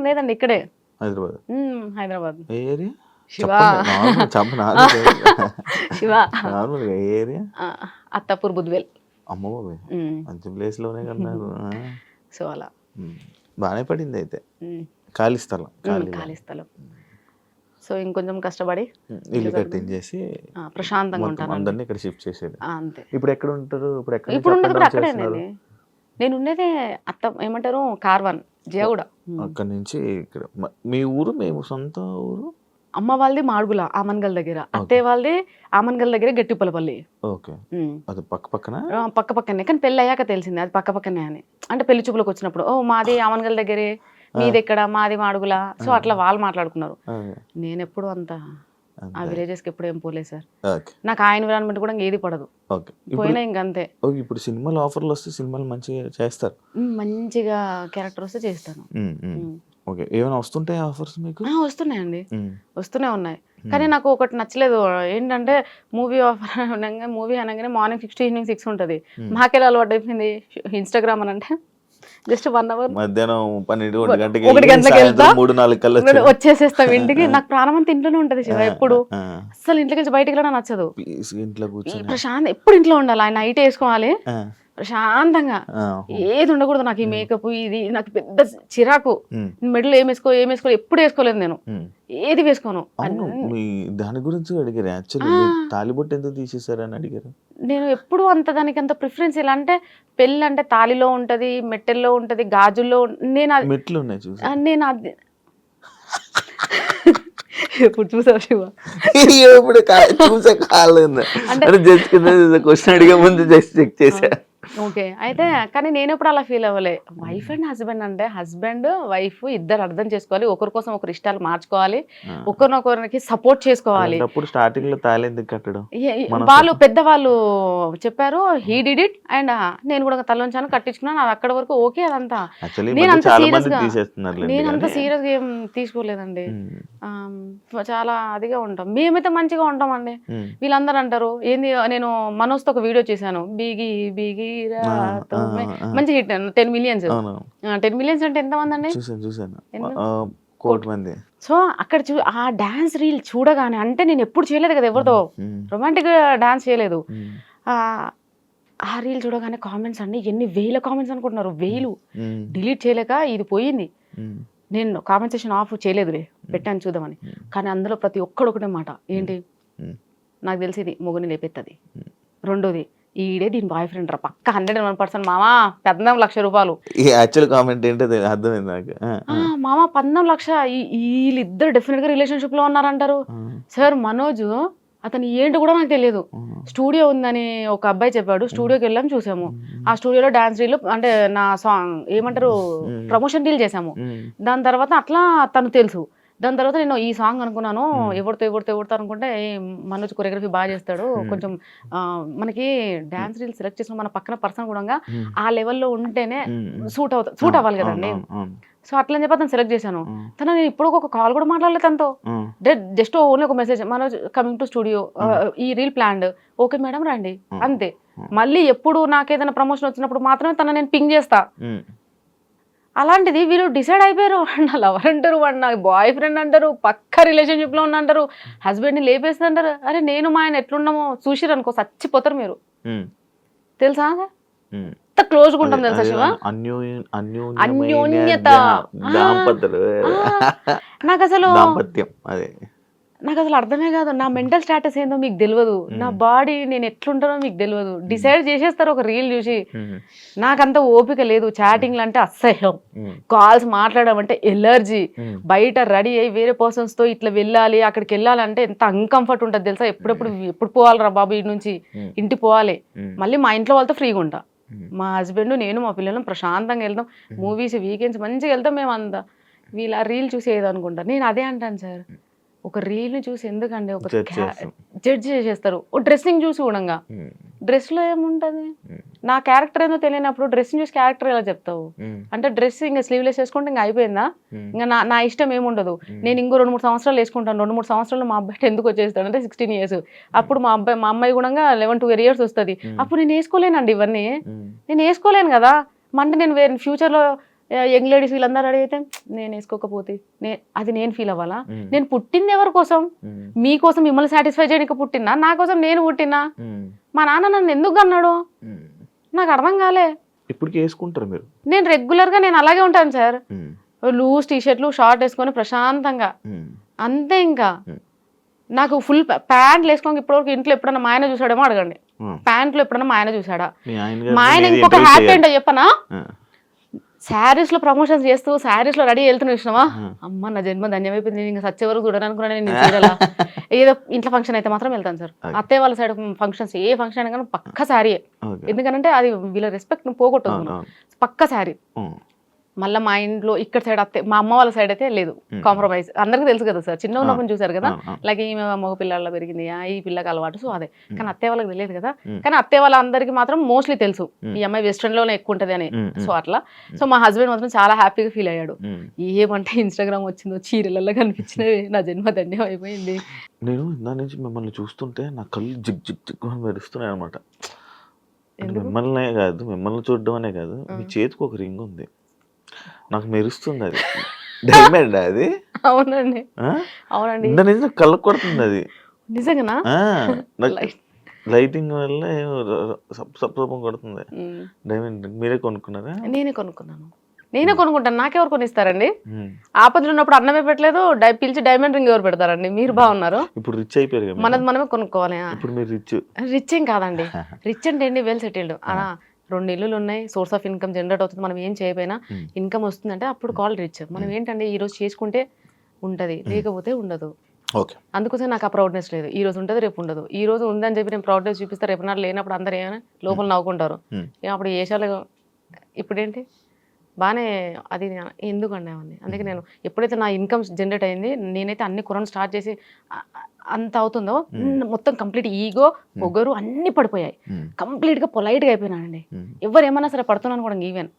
లేదండి ఇక్కడే హైదరాబాద్. శివ అత్తాపూర్ బుద్వేల్. అమ్మో మంచి ప్లేస్ లోనే కన్నారు. సో అలా బాగానే పడింది అయితే. ఖాళీ స్థలం. సో ఇంకొంచెం కష్టపడి ఇల్లు కట్టించేసి ప్రశాంతంగా ఉంటాను, అందరినీ ఇక్కడ షిఫ్ట్ చేసేది అంతే. ఇప్పుడు ఎక్కడ ఉంటారు? ఇప్పుడు ఉండేది కూడా అక్కడేనండి, నేను ఉండేది ఏమంటారు కార్వాన్ జయగూడ. అక్కడ నుంచి ఇక్కడ మీ ఊరు? మేము సొంత ఊరు. అమ్మ వాళ్ళది మాడుగుల ఆమన్గల్ దగ్గర, అత్తయ్య వాళ్ళది ఆమన్గల్ దగ్గర గట్టిపల్లపల్లి. ఓకే, అది పక్క పక్కనే, కానీ పెళ్ళి అయ్యాక తెలిసింది అది పక్క పక్కనే అని. అంటే పెళ్లి చూపులకు వచ్చినప్పుడు ఓ మాది ఆమన్గల్ దగ్గరే, మీది ఎక్కడ, మాది మాడుగుల. సో అట్లా వాళ్ళు మాట్లాడుకున్నారు. నేను ఎప్పుడు అంత ఆ విలేజెస్ కి ఎప్పుడు ఏం పోలేదు సార్, నాకు ఆ ఎన్విరాన్మెంట్ కూడా ఏది పడదు, పోయినా ఇంకంతే. ఇప్పుడు సినిమాలు ఆఫర్లు వస్తే సినిమాలు మంచిగా చేస్తారు, మంచిగా క్యారెక్టర్ వస్తే చేస్తాను. ఓకే, ఏమైనా వస్తుంటాయి ఆఫర్స్ మీకు? వస్తున్నాయండి, వస్తూనే ఉన్నాయి. కానీ నాకు ఒకటి నచ్చలేదు ఏంటంటే, మూవీ ఆఫర్ అనగా మూవీ అనగానే మార్నింగ్ 6 to evening 6 ఉంటుంది. మాకెలా అలవాటు అయిపోయింది ఇన్స్టాగ్రామ్ అని అంటే జస్ట్ 1 hour మధ్యాహ్నం 1 గంటకి వెళ్తా 3-4 కల్లా వచ్చేసేస్తాం ఇంటికి. నాకు ప్రాణం అంతా ఇంట్లోనే ఉంటది శివ, ఎప్పుడు అసలు ఇంట్లోకి నుంచి బయటకి వెళ్ళడం నచ్చదు. ప్రశాంత్ ఎప్పుడు ఇంట్లో ఉండాలి, ఆయన నైట్ వేసుకోవాలి ప్రశాంతంగా, ఏది ఉండకూడదు. నాకు ఈ మేకప్ ఇది నాకు పెద్ద చిరాకు. మెడలో ఏం వేసుకో ఎప్పుడు వేసుకోలేదు నేను, ఏది వేసుకోను. దాని గురించి అడిగారు యాక్చువల్లీ, తాలిబొట్టు ఎందుకు తీసేశారని అడిగారు. నేను ఎప్పుడు అంత దానికి అంత ప్రిఫరెన్స్ ఇలా అంటే, పెళ్ళి అంటే తాలిలో ఉంటది, మెట్టెల్లో ఉంటది, గాజుల్లో. నేను మెట్లు ఉన్నాయి చూసి నేను అది ఎప్పుడు చూసావు శివ? ఇప్పుడు చూసా కాలేదు అంటే జస్ట్ క్వశ్చన్ అడిగే ముందు జస్ట్ చెక్ చేసా. ఓకే, అయితే కానీ నేను ఎప్పుడు అలా ఫీల్ అవ్వలే. వైఫ్ అండ్ హస్బెండ్ అంటే హస్బెండ్ వైఫ్ ఇద్దరు అర్థం చేసుకోవాలి, ఒకరి కోసం ఒకరు ఇష్టాలు మార్చుకోవాలి, ఒకరినొకరికి సపోర్ట్ చేసుకోవాలి. స్టార్టింగ్ లో తాళి ఎందుకు కట్టడం? వాళ్ళు పెద్దవాళ్ళు చెప్పారు, హీ డిడ్ ఇట్, అండ్ నేను కూడా తలొంచాను కట్టించుకున్నాను, అది అక్కడ వరకు ఓకే. అదంతా నేను అంత సీరియస్ గా ఏం తీసుకోలేదండి, చాలా అదిగా ఉంటాం. మేమైతే మంచిగా ఉంటామండి. వీళ్ళందరూ అంటారు ఏంది, నేను మనోజ్తో ఒక వీడియో చేశాను, బీగి బీగి మంచి హిట్, 10 millions. 10 millions అంటే ఎంత మంది అండి? సో అక్కడ ఆ డాన్స్ రీల్ చూడగానే, అంటే నేను ఎప్పుడు చేయలేదు కదా ఎవరితో రొమాంటిక్ డాన్స్ చేయలేదు, ఆ రీల్ చూడగానే కామెంట్స్ అండి ఎన్ని వేల కామెంట్స్ అనుకుంటున్నారు, వేలు. డిలీట్ చేయలేక ఇది పోయింది. నేను కామెంట్ సెక్షన్ ఆఫ్ చేయలేదులే, పెట్టాను చూద్దామని. కానీ అందులో ప్రతి ఒక్కడు ఒకటే మాట, ఏంటి నాకు తెలిసి ఇది మొగుని లేపెత్తది, రెండోది ఈడే దీని బాయ్ ఫ్రెండ్ రా పక్క 101% మామా 19 లక్ష రూపాయలు. ఈ యాక్చువల్ కామెంట్ ఏంటో అర్థమైంది నాకు. మామా 19 లక్ష వీళ్ళిద్దరు డెఫినెట్ గా రిలేషన్షిప్ లో ఉన్నారంటారు. సార్ మనోజ్ అతను ఏంటో కూడా నాకు తెలియదు. స్టూడియో ఉందని ఒక అబ్బాయి చెప్పాడు, స్టూడియోకి వెళ్ళాం చూసాము. ఆ స్టూడియోలో డాన్స్ రీల్ అంటే నా సాంగ్ ఏమంటారు ప్రమోషన్ రీల్ చేసాము. దాని తర్వాత అట్లా తను తెలుసు. దాని తర్వాత నేను ఈ సాంగ్ అనుకున్నాను, ఎవరితో అనుకుంటే మనోజ్ కొరియోగ్రఫీ బాగా చేస్తాడు, కొంచెం మనకి డాన్స్ రీల్ సెలెక్ట్ చేసిన మన పక్కన పర్సన్ కూడా ఆ లెవెల్లో ఉంటేనే సూట్ అవ్వాలి కదండి. సో అట్లా అని చెప్పి అతను సెలెక్ట్ చేశాను. తను నేను ఇప్పుడు ఒక కాల్ కూడా మాట్లాడలేదు తనతో. జస్ట్ ఓన్లీ ఒక message, Manoj coming to studio, ఈ రీల్ ప్లాన్డ్, ఓకే మేడం రండి అంతే. మళ్ళీ ఎప్పుడు నాకేదైనా ప్రమోషన్ వచ్చినప్పుడు మాత్రమే తన నేను పింగ్ చేస్తా. అలాంటిది వీళ్ళు డిసైడ్ అయిపోయారు, నా లవర్ అంటారు, వాడు నా బాయ్ ఫ్రెండ్ అంటారు, పక్క రిలేషన్షిప్ లో ఉండంటారు, హస్బెండ్ ని లేపేస్తుంది అంటారు. అరే నేను మా ఆయన ఎట్లున్నామో చూసిరు అనుకో చచ్చిపోతారు మీరు. తెలుసా ఎంత క్లోజ్ గా ఉంటాం తెలుసా శివ, అన్యోన్యత. నాకు అసలు అర్థమే కాదు. నా మెంటల్ స్టాటస్ ఏందో మీకు తెలియదు, నా బాడీ నేను ఎట్లుంటానో మీకు తెలియదు. డిసైడ్ చేసేస్తారు ఒక రీల్ చూసి. నాకంత ఓపిక లేదు, చాటింగ్లు అంటే అసహ్యం, కాల్స్ మాట్లాడడం అంటే ఎలర్జీ. బయట రెడీ అయ్యి వేరే పర్సన్స్ తో ఇట్లా వెళ్ళాలి, అక్కడికి వెళ్ళాలంటే ఎంత అన్కంఫర్ట్ ఉంటుంది తెలుసా. ఎప్పుడు పోవాలిరా బాబు ఇంటి నుంచి, ఇంటికి పోవాలి, మళ్ళీ మా ఇంట్లో వాళ్ళతో ఫ్రీగా ఉంటా. మా హస్బెండ్ నేను మా పిల్లలు ప్రశాంతంగా వెళ్తాం, మూవీస్ వీకెండ్స్ మంచిగా వెళ్తాం మేము అంతా. వీళ్ళు ఆ రీల్ చూసి ఏదనుకుంటారు. నేను అదే అంటాను సార్, ఒక రీల్ ని చూసి ఎందుకండి ఒక జడ్జ్ చేసేస్తారు. ఓ డ్రెస్సింగ్ చూసి కూడా, డ్రెస్ లో ఏముంటది, నా క్యారెక్టర్ ఏదో తెలియనప్పుడు డ్రెస్సింగ్ చూసి క్యారెక్టర్ ఎలా చెప్తావు? అంటే డ్రెస్ ఇంకా స్లీవ్లెస్ వేసుకుంటే ఇంకా అయిపోయిందా? ఇంకా నా ఇష్టం ఏముండదు. నేను ఇంకో 2-3 సంవత్సరాలు వేసుకుంటాను, 2-3 సంవత్సరాలు మా అబ్బాయి ఎందుకు వచ్చేస్తాడు అంటే 16 years. అప్పుడు మా అమ్మాయి కూడా 11-12 years వస్తుంది. అప్పుడు నేను వేసుకోలేనండి ఇవన్నీ, నేను వేసుకోలేను కదా. అంటే నేను వేరే ఫ్యూచర్లో యంగ్ లేడీస్ వీళ్ళందరూ అడిగితే నేను వేసుకోకపోతే అది నేను ఫీల్ అవ్వాలా? నేను పుట్టింది ఎవరి కోసం? మీకోసం, మిమ్మల్ని సాటిస్ఫై చేయడానికి పుట్టినా, నా కోసం నేను పుట్టినా? మా నాన్న నన్ను ఎందుకు అన్నాడు నాకు అర్థం కాలే. ఇప్పుడు వేసుకుంటారు మీరు? నేను రెగ్యులర్ గా నేను అలాగే ఉంటాను సార్, లూజ్ టీషర్ట్లు షార్ట్ వేసుకొని ప్రశాంతంగా అంతే. ఇంకా నాకు ఫుల్ ప్యాంట్లు వేసుకోక ఇప్పటివరకు ఇంట్లో ఎప్పుడన్నా మా ఆయన చూసాడేమో అడగండి. ప్యాంట్లు ఎప్పుడన్నా మా ఆయన చూసాడా? మా ఆయన ఇంకొక హ్యాపీ ఏంటో చెప్పనా, శారీస్ లో ప్రమోషన్స్ చేస్తూ శారీస్ లో రెడీ వెళ్తున్నా చూసినావా, అమ్మ నా జన్మ ధన్యమైపోయింది, ఇంకా సచ్చే వరకు చూడాలనుకున్నాను నేను చూడాలా. ఏదో ఇంట్లో ఫంక్షన్ అయితే మాత్రం వెళ్తాను సార్. అత్తయ్య వాళ్ళ సైడ్ ఫంక్షన్స్ ఏ ఫంక్షన్ అయినా కానీ పక్క శారీయే, ఎందుకంటే అది వీళ్ళ రెస్పెక్ట్ పక్కన పక్క శారీ. మళ్ళీ మా ఇంట్లో ఇక్కడ సైడ్ అత్తే, మా అమ్మ వాళ్ళ సైడ్ అయితే లేదు కాంప్రమైజ్. అందరికీ తెలుసు కదా సార్, చిన్న ఉన్నప్పుడు చూసారు కదా, లైక్ ఈమె మగ పిల్లల్లో పెరిగింది, ఈ పిల్లకి అలవాటు, సో అదే. కానీ అత్తయ్య వాళ్ళకి తెలియదు కదా. కానీ అత్తయ్య వాళ్ళందరికీ మాత్రం మోస్ట్లీ తెలుసు ఈ అమ్మాయి వెస్ట్రన్ లోనే ఎక్కువ ఉంటది అని. సో అట్లా. సో మా హస్బెండ్ మాత్రం చాలా హ్యాపీగా ఫీల్ అయ్యాడు. ఏమంటే ఇన్స్టాగ్రామ్ వచ్చిందో చీరలలో కనిపించినవి, నా జన్మ ధన్యం అయిపోయింది. నేను ఇందా నుంచి మిమ్మల్ని చూస్తుంటే నా కళ్ళు జిగ్ జిగ్ జిగ్ అని మెరుస్తున్నాయి అనమాట. మిమ్మల్నే కాదు, మిమ్మల్ని చూడడం అనే కాదు, మీ చేతికి ఒక రింగ్ ఉంది, నాకు మెరుస్తుంది. అది డైమండ్ అది? అవునండి, అవునండి. నిజంగా కళ్ళు కొడుతుంది అది. నిజంగా లైటింగ్ వల్ల సప్సపం కొడుతుంది. డైమండ్ మీరే కొనుక్కున్నారా? నేనే కొనుక్కున్నాను, నేనే కొనుక్కుంటాను. నాకెవరు కొనిస్తారండి? ఆపదలు ఉన్నప్పుడు అన్నమే పెట్టలేదు, పిలిచి డైమండ్ రింగ్ ఎవరు పెడతారండి? మీరు బాగున్నారు, ఇప్పుడు రిచ్ అయిపోయారు, మనది మనమే కొనుక్కోవాలి. ఇప్పుడు మీరు రిచ్ ఏం కాదండి, రిచ్ అంటే ఏంటి, వెల్ సెటిల్డ్. 2 ఇల్లులు ఉన్నాయి, సోర్స్ ఆఫ్ ఇన్కమ్ జనరేట్ అవుతుంది, మనం ఏం చేయకపోయినా ఇన్కమ్ వస్తుందంటే అప్పుడు కాల్ రిచ్. మనం ఏంటంటే ఈ రోజు చేసుకుంటే ఉంటది, లేకపోతే ఉండదు. అందుకోసం నాకు ఆ ప్రౌడ్నెస్ లేదు. ఈ రోజు ఉంటుంది, రేపు ఉండదు. ఈ రోజు ఉందని చెప్పి నేను ప్రౌడ్నెస్ చూపిస్తే రేపు నాడు లేనప్పుడు అందరు ఏమైనా లోపల నవ్వుకుంటారు. అప్పుడు ఏషాలు ఇప్పుడేంటి బాగానే అది ఎందుకండి అవన్నీ. అందుకే నేను ఎప్పుడైతే నా ఇన్కమ్ జనరేట్ అయింది, నేనైతే అన్ని కొనడం స్టార్ట్ చేసి అంత అవుతుందో మొత్తం కంప్లీట్ ఈగో పొగరు అన్ని పడిపోయాయి. కంప్లీట్ గా పొలైట్ గా అయిపోయినానండి. ఎవరు ఏమన్నా సరే పడుతున్నాను కూడా. ఈవెన్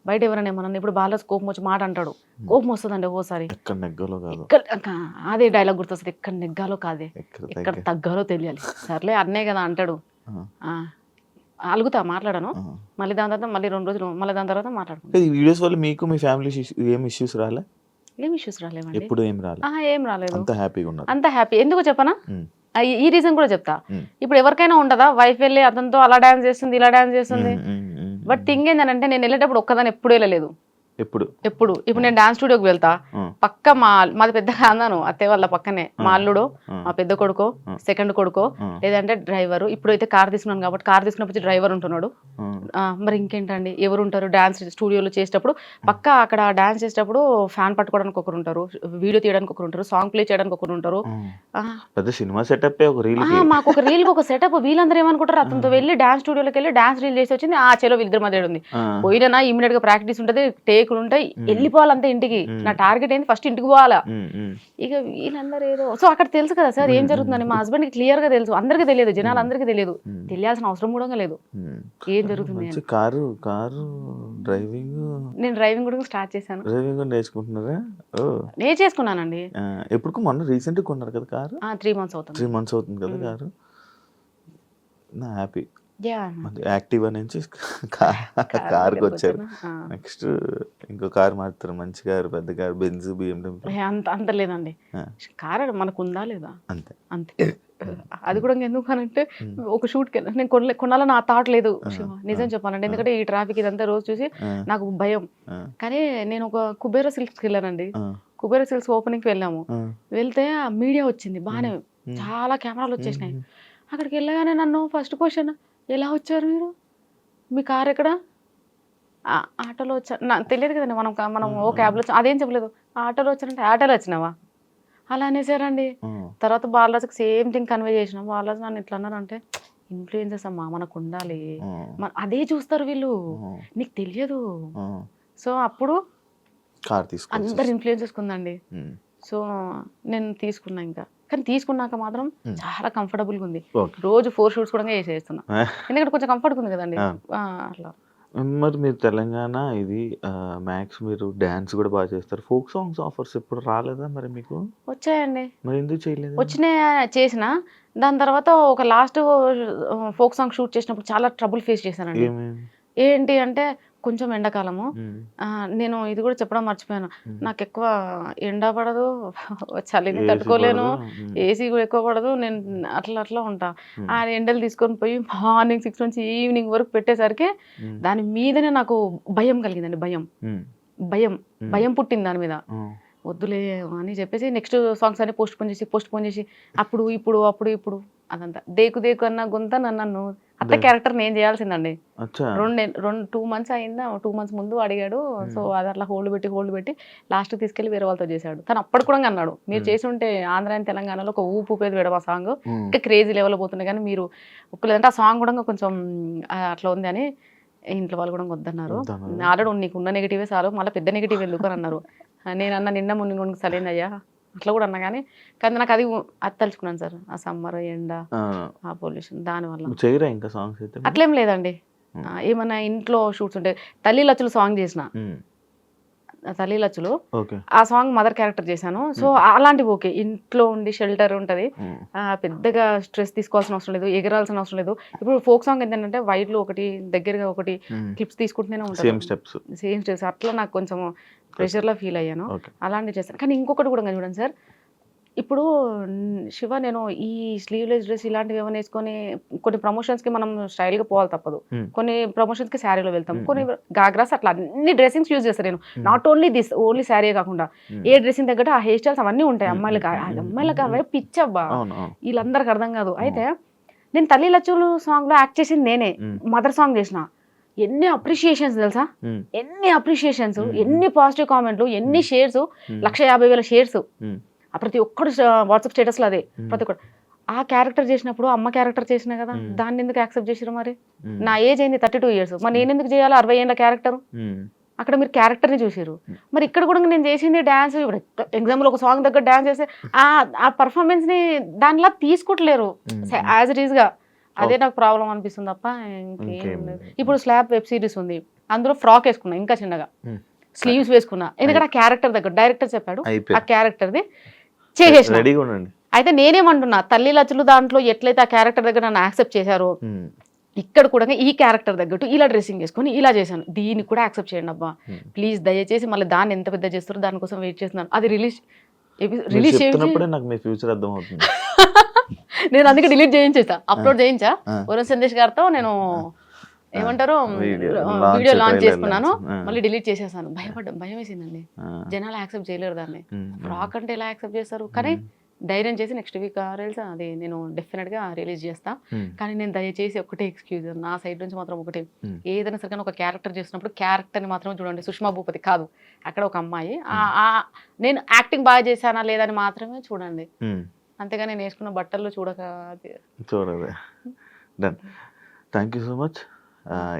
బయట ఎవరైనా ఏమన్నా ఇప్పుడు బాగా కోపం వచ్చి మాట అంటాడు, కోపం వస్తుందండి ఓసారి. అదే డైలాగ్ గుర్తొస్తుంది, ఎక్కడ నెగ్గాలో కాదే, ఎక్కడ తగ్గాలో తెలియాలి. సర్లే అన్నే కదా అంటాడు, అలుగుతా, మాట్లాడాను. మళ్ళీ దాని తర్వాత మళ్ళీ 2 రోజులు మళ్ళీ దాని తర్వాత మాట్లాడుకుంటాను. ఈ వీడియోస్ వల్ల మీకు మీ ఫ్యామిలీ ఏం ఇష్యూస్ రాలే? ఏం ఇష్యూస్ రాలేవండి, ఎప్పుడు ఏం రాలేదు. అంత హ్యాపీగా ఉన్నారు. అంత హ్యాపీ. ఎందుకు చెప్పనా, ఈ రీజన్ కూడా చెప్తా. ఇప్పుడు ఎవరికైనా ఉండదా, వైఫ్ వెళ్ళి అతనితో అలా డాన్స్ చేస్తుంది, ఇలా డాన్స్ చేస్తుంది. బట్ థింగ్ ఏంటంటే నేను వెళ్ళేటప్పుడు ఒక్కదాన్ని ఎప్పుడు వెళ్ళలేదు. ఎప్పుడు ఇప్పుడు నేను డాన్స్ స్టూడియోకి వెళ్తా, పక్క మాది పెద్ద కాందాను అత్తయ్య వాళ్ళ పక్కనే, మా అల్లుడు, మా పెద్ద కొడుకో, సెకండ్ కొడుకో, లేదంటే డ్రైవరు. ఇప్పుడైతే కార్ తీసుకున్నాను కాబట్టి కార్ తీసుకున్నప్పుడు డ్రైవర్ ఉంటున్నాడు. మరి ఇంకేంటండి, ఎవరు ఉంటారు డాన్స్ స్టూడియోలో చేసేటప్పుడు? పక్క అక్కడ డాన్స్ చేసేటప్పుడు ఫ్యాన్ పట్టుకోవడానికి ఒకరు ఉంటారు, వీడియో తీయడానికి ఒకరు ఉంటారు, సాంగ్ ప్లే చేయడానికి ఒకరు ఉంటారు. సినిమా సెటప్ మాకు ఒక రీల్ ఒక సెటప్. వీళ్ళందరూ ఏమనుకుంటారు, అతనితో వెళ్ళి డాన్స్ స్టూడియోలోకి వెళ్ళి డాన్స్ రీల్ చేసి వచ్చింది, చెలో వీళ్ళిద్దరి మధ్య ఉంది. పోయినా ఇమీడియట్ గా ప్రాక్టీస్ ఉంటుంది, టేకులు ఉంటాయి, వెళ్ళిపోవాలంటే ఇంటికి. నా టార్గెట్ ఏంటి, ఫస్ట్ ఇంటికి పోవాలా. ఇక వీళ్ళందరూ ఏదో సో అక్కడ తెలుసు కదా సార్ ఏం జరుగుతుందని. మా హస్బెండ్ కి క్లియర్ గా తెలుసు, అందరికీ తెలియదు, జనాలు అందరికీ తెలియదు, తెలియాల్సిన అవసరం కూడా లేదు ఏం జరుగుతుంది. నేను డ్రైవింగ్ కూడా స్టార్ట్ చేశాను. నేర్చేసుకున్నానండి. ఎప్పుడు మొన్న రీసెంట్ గా కొన్నారు కదా కారు? 3 months అవుతుంది. 3 months అవుతుంది కదా కారు. నా హ్యాపీ. యాక్టివా నుంచి కార్కి వచ్చారు. నెక్స్ట్ ఇంకో కారు మారుతారు, మంచి కారు, పెద్ద కారు, బెంజ్, BMW. అంత లేదండి, కారు మనకు ఉందా లేదా అంతే అంతే. అది కూడా ఎందుకు అనంటే ఒక షూట్కి నేను కొనాలని నా థాట్ లేదు నిజం చెప్పాలంటే. ఎందుకంటే ఈ ట్రాఫిక్ ఇదంతా రోజు చూసి నాకు భయం. కానీ నేను ఒక కుబేర సిల్క్స్కి వెళ్ళానండి. కుబేర సిల్క్స్ ఓపెనింగ్కి వెళ్ళాము. వెళ్తే ఆ మీడియా వచ్చింది బాగానే, చాలా కెమెరాలు వచ్చేసినాయి. అక్కడికి వెళ్ళగానే నన్ను ఫస్ట్ క్వశ్చన్, ఎలా వచ్చారు మీరు, మీ కార్ ఎక్కడ? ఆటోలో వచ్చా. నాకు తెలియదు కదండి, మనం ఓ క్యాబ్లో వచ్చా, అదేం చెప్పలేదు. ఆటోలో వచ్చానంటే ఆటోలో వచ్చినావా అలా అనేసారండి. తర్వాత బాలరాజుకి సేమ్ థింగ్ కన్వే చేసిన. బాలరాజు నన్ను ఎట్లా అన్నారంటే, ఇన్ఫ్లుయెన్సెస్ అమ్మా, మనకు ఉండాలి, అదే చూస్తారు వీళ్ళు, నీకు తెలియదు. సో అప్పుడు అందరు ఇన్ఫ్లుయెన్సెస్ ఉందండి. సో నేను తీసుకున్నా ఇంకా. కానీ తీసుకున్నాక మాత్రం చాలా కంఫర్టబుల్గా ఉంది. రోజు 4 షూట్స్ కూడా చేసేస్తున్నా, ఎందుకంటే కొంచెం కంఫర్ట్గా ఉంది కదండి అట్లా. మరి మీరు తెలంగాణ ఇది మ్యాక్స్ మీరు డాన్స్ కూడా బాగా చేస్తారు. ఫోక్ సాంగ్స్ ఆఫర్స్ ఎప్పుడు రాలేదా మరి మీకు? వచ్చాయండి. మరి ఎందుకు చేయలేదు? వచ్చినాయి, చేసిన. దాని తర్వాత ఒక లాస్ట్ ఫోక్ సాంగ్ షూట్ చేసినప్పుడు చాలా ట్రబుల్ ఫేస్ చేశానండి. ఏంటి అంటే కొంచెం ఎండాకాలము, నేను ఇది కూడా చెప్పడం మర్చిపోయాను, నాకు ఎక్కువ ఎండ పడదు, చలిని తట్టుకోలేను, ఏసీ కూడా ఎక్కువ పడదు, నేను అట్లా ఉంటా. ఆ ఎండలు తీసుకొని పోయి మార్నింగ్ 6 నుంచి ఈవినింగ్ వరకు పెట్టేసరికి దాని మీదనే నాకు భయం కలిగిందండి. భయం భయం పుట్టింది దాని మీద. వద్దులే అని చెప్పేసి నెక్స్ట్ సాంగ్స్ అన్ని పోస్ట్ పోన్ చేసి అప్పుడు ఇప్పుడు అదంతా దేకు అన్న గుంత నన్ను అట్లా క్యారెక్టర్ నేను చేయాల్సిందండి. 2 months అయిందా, 2 months ముందు అడిగాడు. సో అది అట్లా హోల్డ్ పెట్టి లాస్ట్ తీసుకెళ్లి వేరే వాళ్ళతో చేశాడు. తను అప్పటి కూడా అన్నాడు, మీరు చేసి ఉంటే ఆంధ్ర అండ్ తెలంగాణలో ఒక ఊపేది వేయడం ఆ సాంగ్, ఇంకా క్రేజీ లెవెల్ పోతుంది, కానీ మీరు ఒక్కలేదంటే ఆ సాంగ్ కూడా కొంచెం అట్లా ఉంది అని ఇంట్లో వాళ్ళు కూడా వద్దన్నారు. ఆల్రెడీ నీకు ఉన్న నెగిటివే చాలు, మళ్ళీ పెద్ద నెగిటివ్ ఎందుకు అని అన్నారు. నేను అన్న నిన్న మున్ని సరైందయ్యా అట్లా కూడా అన్నా, కానీ నాకు అది తలుచుకున్నాను సార్, ఆ సమ్మర్ ఎండ, ఆ పొల్యూషన్, దానివల్ల ఇంకా సాంగ్స్ అయితే అట్లేం లేదండి. ఏమన్నా ఇంట్లో షూట్స్ ఉంటాయి. తల్లి లచ్చులు సాంగ్ చేసిన, తల్లి లచ్చులు ఆ సాంగ్ మదర్ క్యారెక్టర్ చేశాను. సో అలాంటివి ఓకే, ఇంట్లో ఉండి షెల్టర్ ఉంటుంది, పెద్దగా స్ట్రెస్ తీసుకోవాల్సిన అవసరం లేదు, ఎగరాల్సిన అవసరం లేదు. ఇప్పుడు ఫోక్ సాంగ్ ఏంటంటే వైడ్లో ఒకటి దగ్గరగా ఒకటి క్లిప్స్ తీసుకుంటూనే ఉంటాను, సేమ్ స్టెప్స్. అట్లా నాకు కొంచెం ప్రెషర్లో ఫీల్ అయ్యాను, అలాంటివి చేస్తాను. కానీ ఇంకొకటి కూడా చూడండి సార్, ఇప్పుడు శివ నేను ఈ స్లీవ్లెస్ డ్రెస్ ఇలాంటివి ఏమైనా వేసుకొని కొన్ని ప్రమోషన్స్కి మనం స్టైల్గా పోవాలి తప్పదు. కొన్ని ప్రమోషన్స్కి శారీలో వెళ్తాం, కొన్ని గాగ్రాస్, అట్లా అన్ని డ్రెస్సింగ్స్ యూజ్ చేస్తారు. నేను నాట్ ఓన్లీ ఓన్లీ శారీ కాకుండా ఏ డ్రెస్సింగ్ తగ్గట్టు ఆ హెయిర్ స్టైల్స్ అవన్నీ ఉంటాయి. అమ్మాయిలకు అవే పిచ్చబ్బా, వీళ్ళందరికి అర్థం కాదు. అయితే నేను తల్లి లచ్చులు సాంగ్లో యాక్ట్ చేసింది నేనే, మదర్ సాంగ్ చేసిన. ఎన్ని అప్రిషియేషన్స్ తెలుసా, ఎన్ని అప్రిషియేషన్స్, ఎన్ని పాజిటివ్ కామెంట్లు, ఎన్ని షేర్స్, 150,000 షేర్స్. ప్రతి ఒక్కడు వాట్సాప్ స్టేటస్లో అదే, ప్రతి ఒక్కడు. ఆ క్యారెక్టర్ చేసినప్పుడు అమ్మ క్యారెక్టర్ చేసినా కదా, దాన్ని ఎందుకు యాక్సెప్ట్ చేసారు? మరి నా ఏజ్ అయింది 32 years, మరి నేను ఎందుకు చేయాలి 60 ఏళ్ళ క్యారెక్టర్? అక్కడ మీరు క్యారెక్టర్ని చూసారు. మరి ఇక్కడ కూడా నేను చేసింది డ్యాన్స్. ఇప్పుడు ఎగ్జాంపుల్ ఒక సాంగ్ దగ్గర డ్యాన్స్ చేస్తే ఆ పర్ఫార్మెన్స్ని దానిలా తీసుకోవట్లేరు యాజ్ ఇట్ ఈస్గా. అదే నాకు ప్రాబ్లం అనిపిస్తుంది తప్ప ఇంకేం లేదు. ఇప్పుడు స్లాబ్ వెబ్ సిరీస్ ఉంది, అందులో ఫ్రాక్ వేసుకున్నా, ఇంకా చిన్నగా స్లీవ్స్ వేసుకున్నా, ఎందుకంటే ఆ క్యారెక్టర్ దగ్గర డైరెక్టర్ చెప్పాడు ఆ క్యారెక్టర్ది చేసేసిన. అయితే నేనేమంటున్నా, తల్లి లచ్చులు దాంట్లో ఎట్లయితే ఆ క్యారెక్టర్ దగ్గర నన్ను యాక్సెప్ట్ చేశారో, ఇక్కడ కూడా ఈ క్యారెక్టర్ తగ్గట్టు ఇలా డ్రెస్సింగ్ వేసుకొని ఇలా చేశాను, దీన్ని కూడా యాక్సెప్ట్ చేయండి అబ్బా ప్లీజ్, దయచేసి. మళ్ళీ దాన్ని ఎంత పెద్ద చేస్తారో దానికోసం వెయిట్ చేస్తున్నాను. అది రిలీజ్ నేను అందుకే డిలీట్ చేయించేసా, అప్లోడ్ చేయించా. వరుణ్ సందేశ్ గారితో నేను ఏమంటారు launch వీడియో లాంచ్ trailer చేసుకున్నాను launch. మళ్ళీ డిలీట్ చేసేసాను. భయం వేసిందండి. జనాలు యాక్సెప్ట్ చేయలేరు దాన్ని. ఫ్రాక్ అంటే ఎలా యాక్సెప్ట్ చేస్తారు? కానీ ధైర్యం చేసి నెక్స్ట్ వీక్ రీల్స్ అది నేను డెఫినెట్గా రిలీజ్ చేస్తా. కానీ నేను దయచేసి ఒకటే ఎక్స్క్యూజ్ నా సైడ్ నుంచి మాత్రం ఒకటే, ఏదైనా సరే ఒక క్యారెక్టర్ చేసినప్పుడు క్యారెక్టర్ని మాత్రం చూడండి. సుష్మా భూపతి కాదు, అక్కడ ఒక అమ్మాయి, నేను యాక్టింగ్ బాగా చేశానా లేదని మాత్రమే చూడండి. అంతేగా నేను వేసుకున్న బట్టల్లో చూడదే. Done. Thank you so much.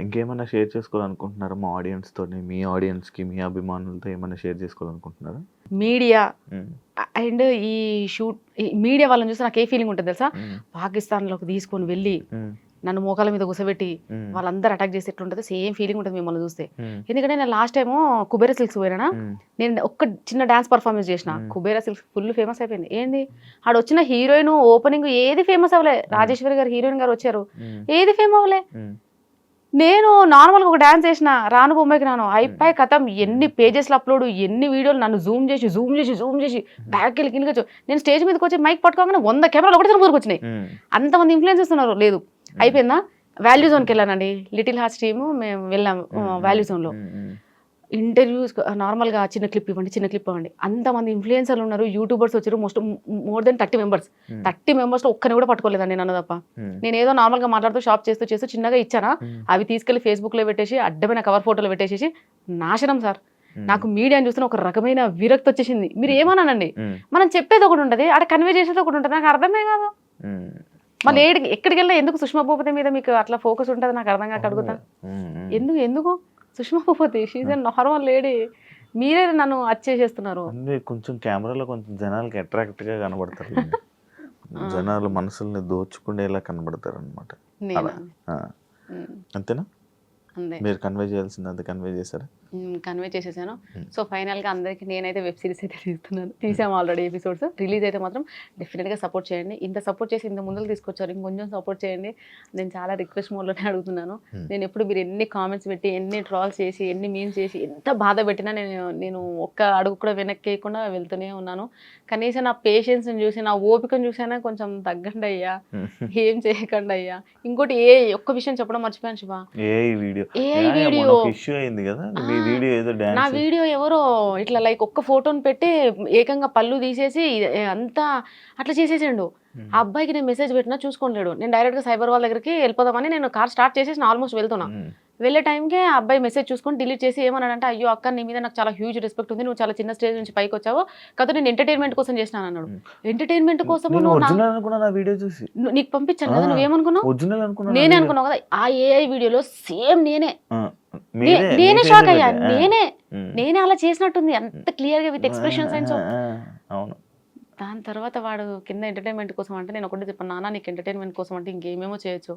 ఇంకేమైనా షేర్ చేసుకోవాలనుకుంటున్నారా మా ఆడియన్స్తో, మీ ఆడియన్స్కి, మీ అభిమానులతో ఏమైనా షేర్ చేసుకోవాలనుకుంటున్నారా? మీడియా అండ్ ఈ మీడియా వాళ్ళని చూస్తే నాకు ఏ ఫీలింగ్ ఉంటుంది తెలుసా? పాకిస్తాన్లోకి తీసుకొని వెళ్ళి నన్ను మోకాల మీద కూసబెట్టి వాళ్ళందరూ అటాక్ చేసి ఎట్లుంటుంది సేమ్ ఫీలింగ్ ఉంటుంది మిమ్మల్ని చూస్తే. ఎందుకంటే నేను లాస్ట్ టైము కుబేరా సిల్క్స్ పోయినా, నేను ఒక్క చిన్న డాన్స్ పర్ఫార్మెన్స్ చేసిన, కుబేరా సిల్క్స్ ఫుల్ ఫేమస్ అయిపోయింది. ఏంది ఆడ వచ్చిన హీరోయిన్ ఓపెనింగ్ ఏది ఫేమస్ అవ్వలే. రాజేశ్వరి గారు హీరోయిన్ గారు వచ్చారు, ఏది ఫేమ్ అవ్వలే. నేను నార్మల్గా ఒక డాన్స్ చేసిన, రాను బొమ్మకి రాను అయిపోయి కథం, ఎన్ని పేజెస్లో అప్లోడ్, ఎన్ని వీడియోలు నన్ను జూమ్ చేసి బ్యాక్ వెళ్ళి కిందకి. నేను స్టేజ్ మీదకి వచ్చి మైక్ పట్టుకోగానే 100 కెమెరాలు ఒకటి ఊరికి వచ్చినాయి. అంతమంది ఇన్ఫ్లుయెన్స్ ఇస్తున్నారు. లేదు అయిపోయిందా? వాల్యూ జోన్కి వెళ్ళానండి, లిటిల్ హార్ట్స్ టీము మేము వెళ్ళాము. వాల్యూ జోన్లో ఇంటర్వ్యూస్ నార్మల్గా చిన్న క్లిప్ ఇవ్వండి. అంతమంది ఇన్ఫ్లుయెన్సర్లు ఉన్నారు, యూట్యూబర్స్ వచ్చారు, మోర్ దెన్ 30 మెంబర్స్. 30 మెంబర్స్లో ఒక్కరిని కూడా పట్టుకోలేదండి నన్ను తప్ప. నేను ఏదో నార్మల్గా మాట్లాడుతూ షాప్ చేస్తూ చిన్నగా ఇచ్చానా, అవి తీసుకెళ్లి ఫేస్బుక్లో పెట్టేసి అడ్డమైన కవర్ ఫోటోలు పెట్టేసి నాశనం సార్. నాకు మీడియాని చూస్తున్న ఒక రకమైన విరక్తి వచ్చేసింది. మీరు ఏమన్నానండి, మనం చెప్పేది ఒకటి ఉంటుంది, అక్కడ కన్వే చేసేది ఒకటి ఉంటుంది. నాకు అర్థమే కాదు. మళ్ళీ ఎక్కడికి వెళ్ళినా ఎందుకు సుష్మా భూపతి మీద మీకు అట్లా ఫోకస్ ఉంటుంది నాకు అర్థం కాక అడుగుతా. ఎందుకు Sushma Bhupathi she's a normal lady, మీరే నన్ను అచ్చేసేస్తున్నారు. కొంచెం కెమెరాలో కొంచెం జనాలకి అట్రాక్ట్ గా కనబడతారు, జనాలు మనసుల్ని దోచుకునేలా కనబడతారు అనమాట. అంతేనా? మీరు కన్వే చేయాల్సింది అంత కన్వే చేశారా? కన్వే చేసేసాను. సో ఫైనల్గా అందరికీ నేనైతే వెబ్ సిరీస్ అయితే తీసాము ఆల్రెడీ ఎపిసోడ్స్. రిలీజ్ అయితే మాత్రం డెఫినెట్గా సపోర్ట్ చేయండి. ఇంత సపోర్ట్ చేసి ఇంత ముందుకు తీసుకొచ్చారు, ఇంకొంచెం సపోర్ట్ చేయండి. నేను చాలా రిక్వెస్ట్ మోడ్లోనే అడుగుతున్నాను. నేను ఎప్పుడు మీరు ఎన్ని కామెంట్స్ పెట్టి, ఎన్ని ట్రాల్స్ చేసి, ఎన్ని మీమ్స్ చేసి, ఎంత బాధ పెట్టినా నేను ఒక్క అడుగు కూడా వెనక్కేయకుండా వెళ్తూనే ఉన్నాను. కనీసం నా పేషెన్స్ని చూసి, నా ఓపికను చూసైనా కొంచెం తగ్గండి అయ్యా, ఏం చేయకండి అయ్యా. ఇంకోటి ఒక్క విషయం చెప్పడం మర్చిపోయాను శివ, నా వీడియో ఎవరో ఇట్లా లైక్ ఒక్క ఫోటోని పెట్టి ఏకంగా పళ్ళు తీసేసి అంతా అట్లా చేసేసాడు. ఆ అబ్బాయికి నేను మెసేజ్ పెట్టినా చూసుకోలేడు. నేను డైరెక్ట్గా సైబర్ వాళ్ళ దగ్గరికి వెళ్ళిపోదామని నేను కార్ స్టార్ట్ చేసేసి ఆల్మోస్ట్ వెళ్తున్నా. వెళ్ళే టైంకి ఆ అబ్బాయి మెసేజ్ చూసుకొని డిలీట్ చేసి ఏమన్నాడంటే, అయ్యో అక్క నీ మీద నాకు చాలా హ్యూజ్ రెస్పెక్ట్ ఉంది, నువ్వు చాలా చిన్న స్టేజ్ నుంచి పైకి వచ్చావు కదా, నేను ఎంటర్టైన్మెంట్ కోసం చేసినాను అన్నాడు. ఎంటర్టైన్మెంట్ కోసం నీకు పంపించాను కదా, నువ్వేమనుకున్నావు? నేనే అనుకున్నావు కదా. ఆ ఏఐ వీడియోలో సేమ్ నేనే షాక్ అయ్యా. నేనే అలా చేసినట్టుంది, అంత క్లియర్ గా విత్ ఎక్స్ప్రెషన్స్ అండ్ సో. దాని తర్వాత వాడు కింద ఎంటర్టైన్మెంట్ కోసం అంటే నేను ఒకటి చెప్పాను, నాన్న నీకు ఎంటర్టైన్మెంట్ కోసం అంటే ఇంకేమేమో చేయొచ్చు,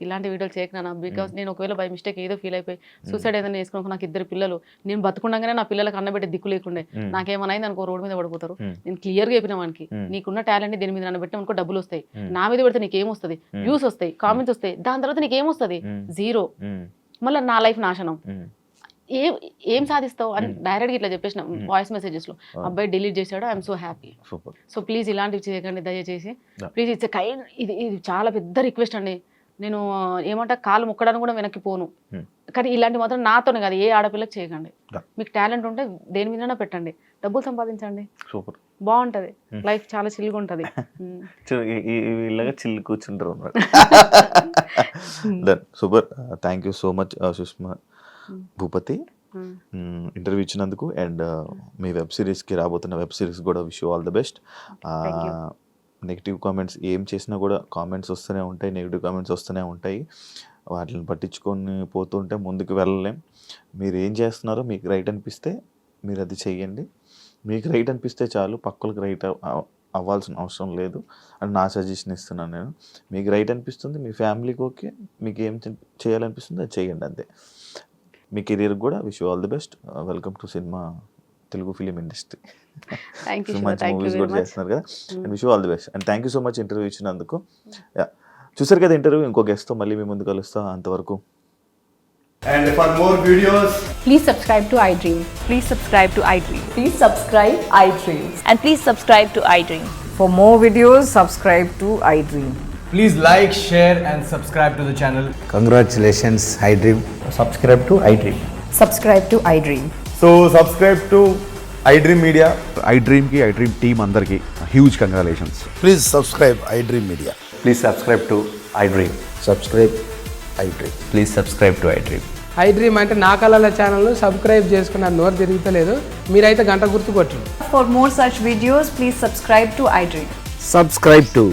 ఇలాంటి వీడియోలు చేయకనా. బికాస్ నేను ఒకవేళ బై మిస్టేక్ ఏదో ఫీల్ అయిపోయి సూసైడ్ ఏదైనా వేసుకున్నాక నాకు 2 పిల్లలు, నేను బతుకుండగానే నా పిల్లలకు అన్నబెట్టే దిక్కు లేకుండే, నాకేమైనా అయింది అనుకో రోడ్డు మీద పడిపోతారు. నేను క్లియర్గా చెప్పిన వానికి, నీకున్న టాలెంట్ దేని మీద నన్ను అనుకో డబ్బులు వస్తాయి, నా మీద పెడితే నీకేమొస్తుంది, వ్యూస్ వస్తాయి, కామెంట్స్ వస్తాయి, దాని తర్వాత నీకేమొస్తుంది, 0. మళ్ళీ నా లైఫ్ నాశనం. ఏం సాధిస్తావు అని డైరెక్ట్గా ఇట్లా చెప్పేసిన వాయిస్ మెసేజెస్లో. అబ్బాయి డిలీట్ చేశాడు, I'm so happy. So please ఇలాంటివి చేయకండి దయచేసి, ప్లీజ్. ఇట్స్ కైండ్, ఇది చాలా పెద్ద రిక్వెస్ట్ అండి. నేను ఏమంటా కాలు మొక్కడానికి కూడా వెనక్కి పోను, కానీ ఇలాంటి మాత్రం నాతోనే కాదు, ఏ ఆడపిల్లకి చేయకండి. మీకు టాలెంట్ ఉంటే దేని మీదైనా పెట్టండి, డబ్బులు సంపాదించండి, బాగుంటది లైఫ్, చాలా చిల్లుగా ఉంటుంది. చిల్లు కూర్చుంటారు. Super. Thank you so much Sushma Bhupathi interview ఇచ్చినందుకు. అండ్ మీ వెబ్ సిరీస్కి రాబోతున్న వెబ్ సిరీస్ కూడా wish you all the best. Negative comments ఏం చేసినా కూడా కామెంట్స్ వస్తూనే ఉంటాయి, నెగిటివ్ కామెంట్స్ వస్తూనే ఉంటాయి. వాటిని పట్టించుకొని పోతుంటే ముందుకు వెళ్ళలేం. మీరు ఏం చేస్తున్నారో మీకు రైట్ అనిపిస్తే మీరు అది చెయ్యండి. మీకు రైట్ అనిపిస్తే చాలు, పక్కలకు రైట్ అవ్వాల్సిన అవసరం లేదు అని నా సజెషన్ ఇస్తున్నాను నేను. మీకు రైట్ అనిపిస్తుంది, మీ ఫ్యామిలీకి ఓకే, మీకు ఏం చేయాలనిపిస్తుంది అది చేయండి అంతే. మీ కెరీర్ కూడా wish you all the best. Welcome to cinema Telugu film industry. మంచి మూవీస్ కూడా చేస్తున్నారు కదా, and wish you all the best. And thank you so much interview ఇచ్చినందుకు. చూసారు కదా ఇంటర్వ్యూ, ఇంకో గెస్ట్తో మళ్ళీ మీ ముందు కలుస్తా. అంతవరకు. And for more videos, please subscribe to iDream. Please subscribe to iDream. Please subscribe iDream. And please subscribe to iDream. For more videos, subscribe to iDream. Please like, share, and subscribe to the channel. Congratulations, iDream. Subscribe to iDream. Subscribe to iDream. So subscribe to iDream Media. iDream ki iDream team అందరికి huge congratulations. Please subscribe iDream Media. Please subscribe to iDream. Subscribe iDream. Please subscribe to iDream. iDream అంటే నా కళల channel subscribe చేసుకున్న నోరు తిరుగుతలేదు, మీరైతే గంట గుర్తు కొట్టండి. For more such videos, please subscribe to iDream. Subscribe to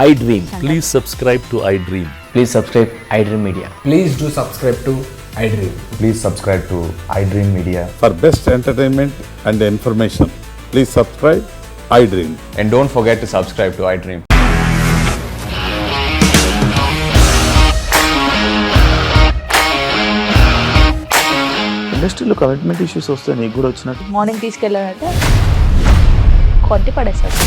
iDream. Please subscribe to iDream. Please subscribe iDream Media. Please do subscribe to iDream. Please subscribe to iDream Media. For best entertainment and information, please subscribe iDream. And don't forget to subscribe to iDream. ఇండస్ట్రీలో commitment issues వస్తే నీకు కూడా వచ్చినట్టు morning తీసుకెళ్ళాలంటే కొట్టి పడేసాడు.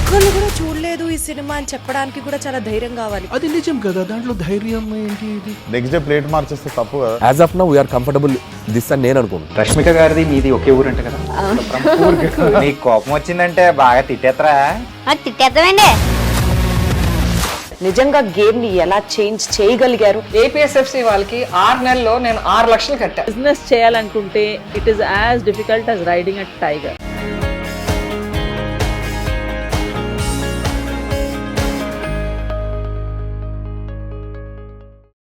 ఒక్కళ్ళు కూడా చూడలేదు ఈ సినిమా అని చెప్పడానికి కూడా చాలా ధైర్యం కావాలి. అది నిజం కదా, దాంట్లో ధైర్యం ఏంటి? ఇది నెక్స్ట్ డే ప్లేట్ మార్చేస్తే తప్పు కదా. As of now, we are comfortable this అని నేను అనుకుంటున్నాను. రష్మిక గారిది మీది ఒకే ఊరు అంట కదా. నీకు కోపం వచ్చిందంటే బాగా తిట్టేత్తరా? తిట్టేద్దామండి. నిజంగా గేమ్ ని ఎలా చేంజ్ చేయగలిగారు? ఏపీఎస్ఎఫ్సి వాళ్ళకి 6 నెలల్లో నేను 6 లక్షలు కట్టా. బిజినెస్ చేయాలనుకుంటే it is as difficult as riding a tiger.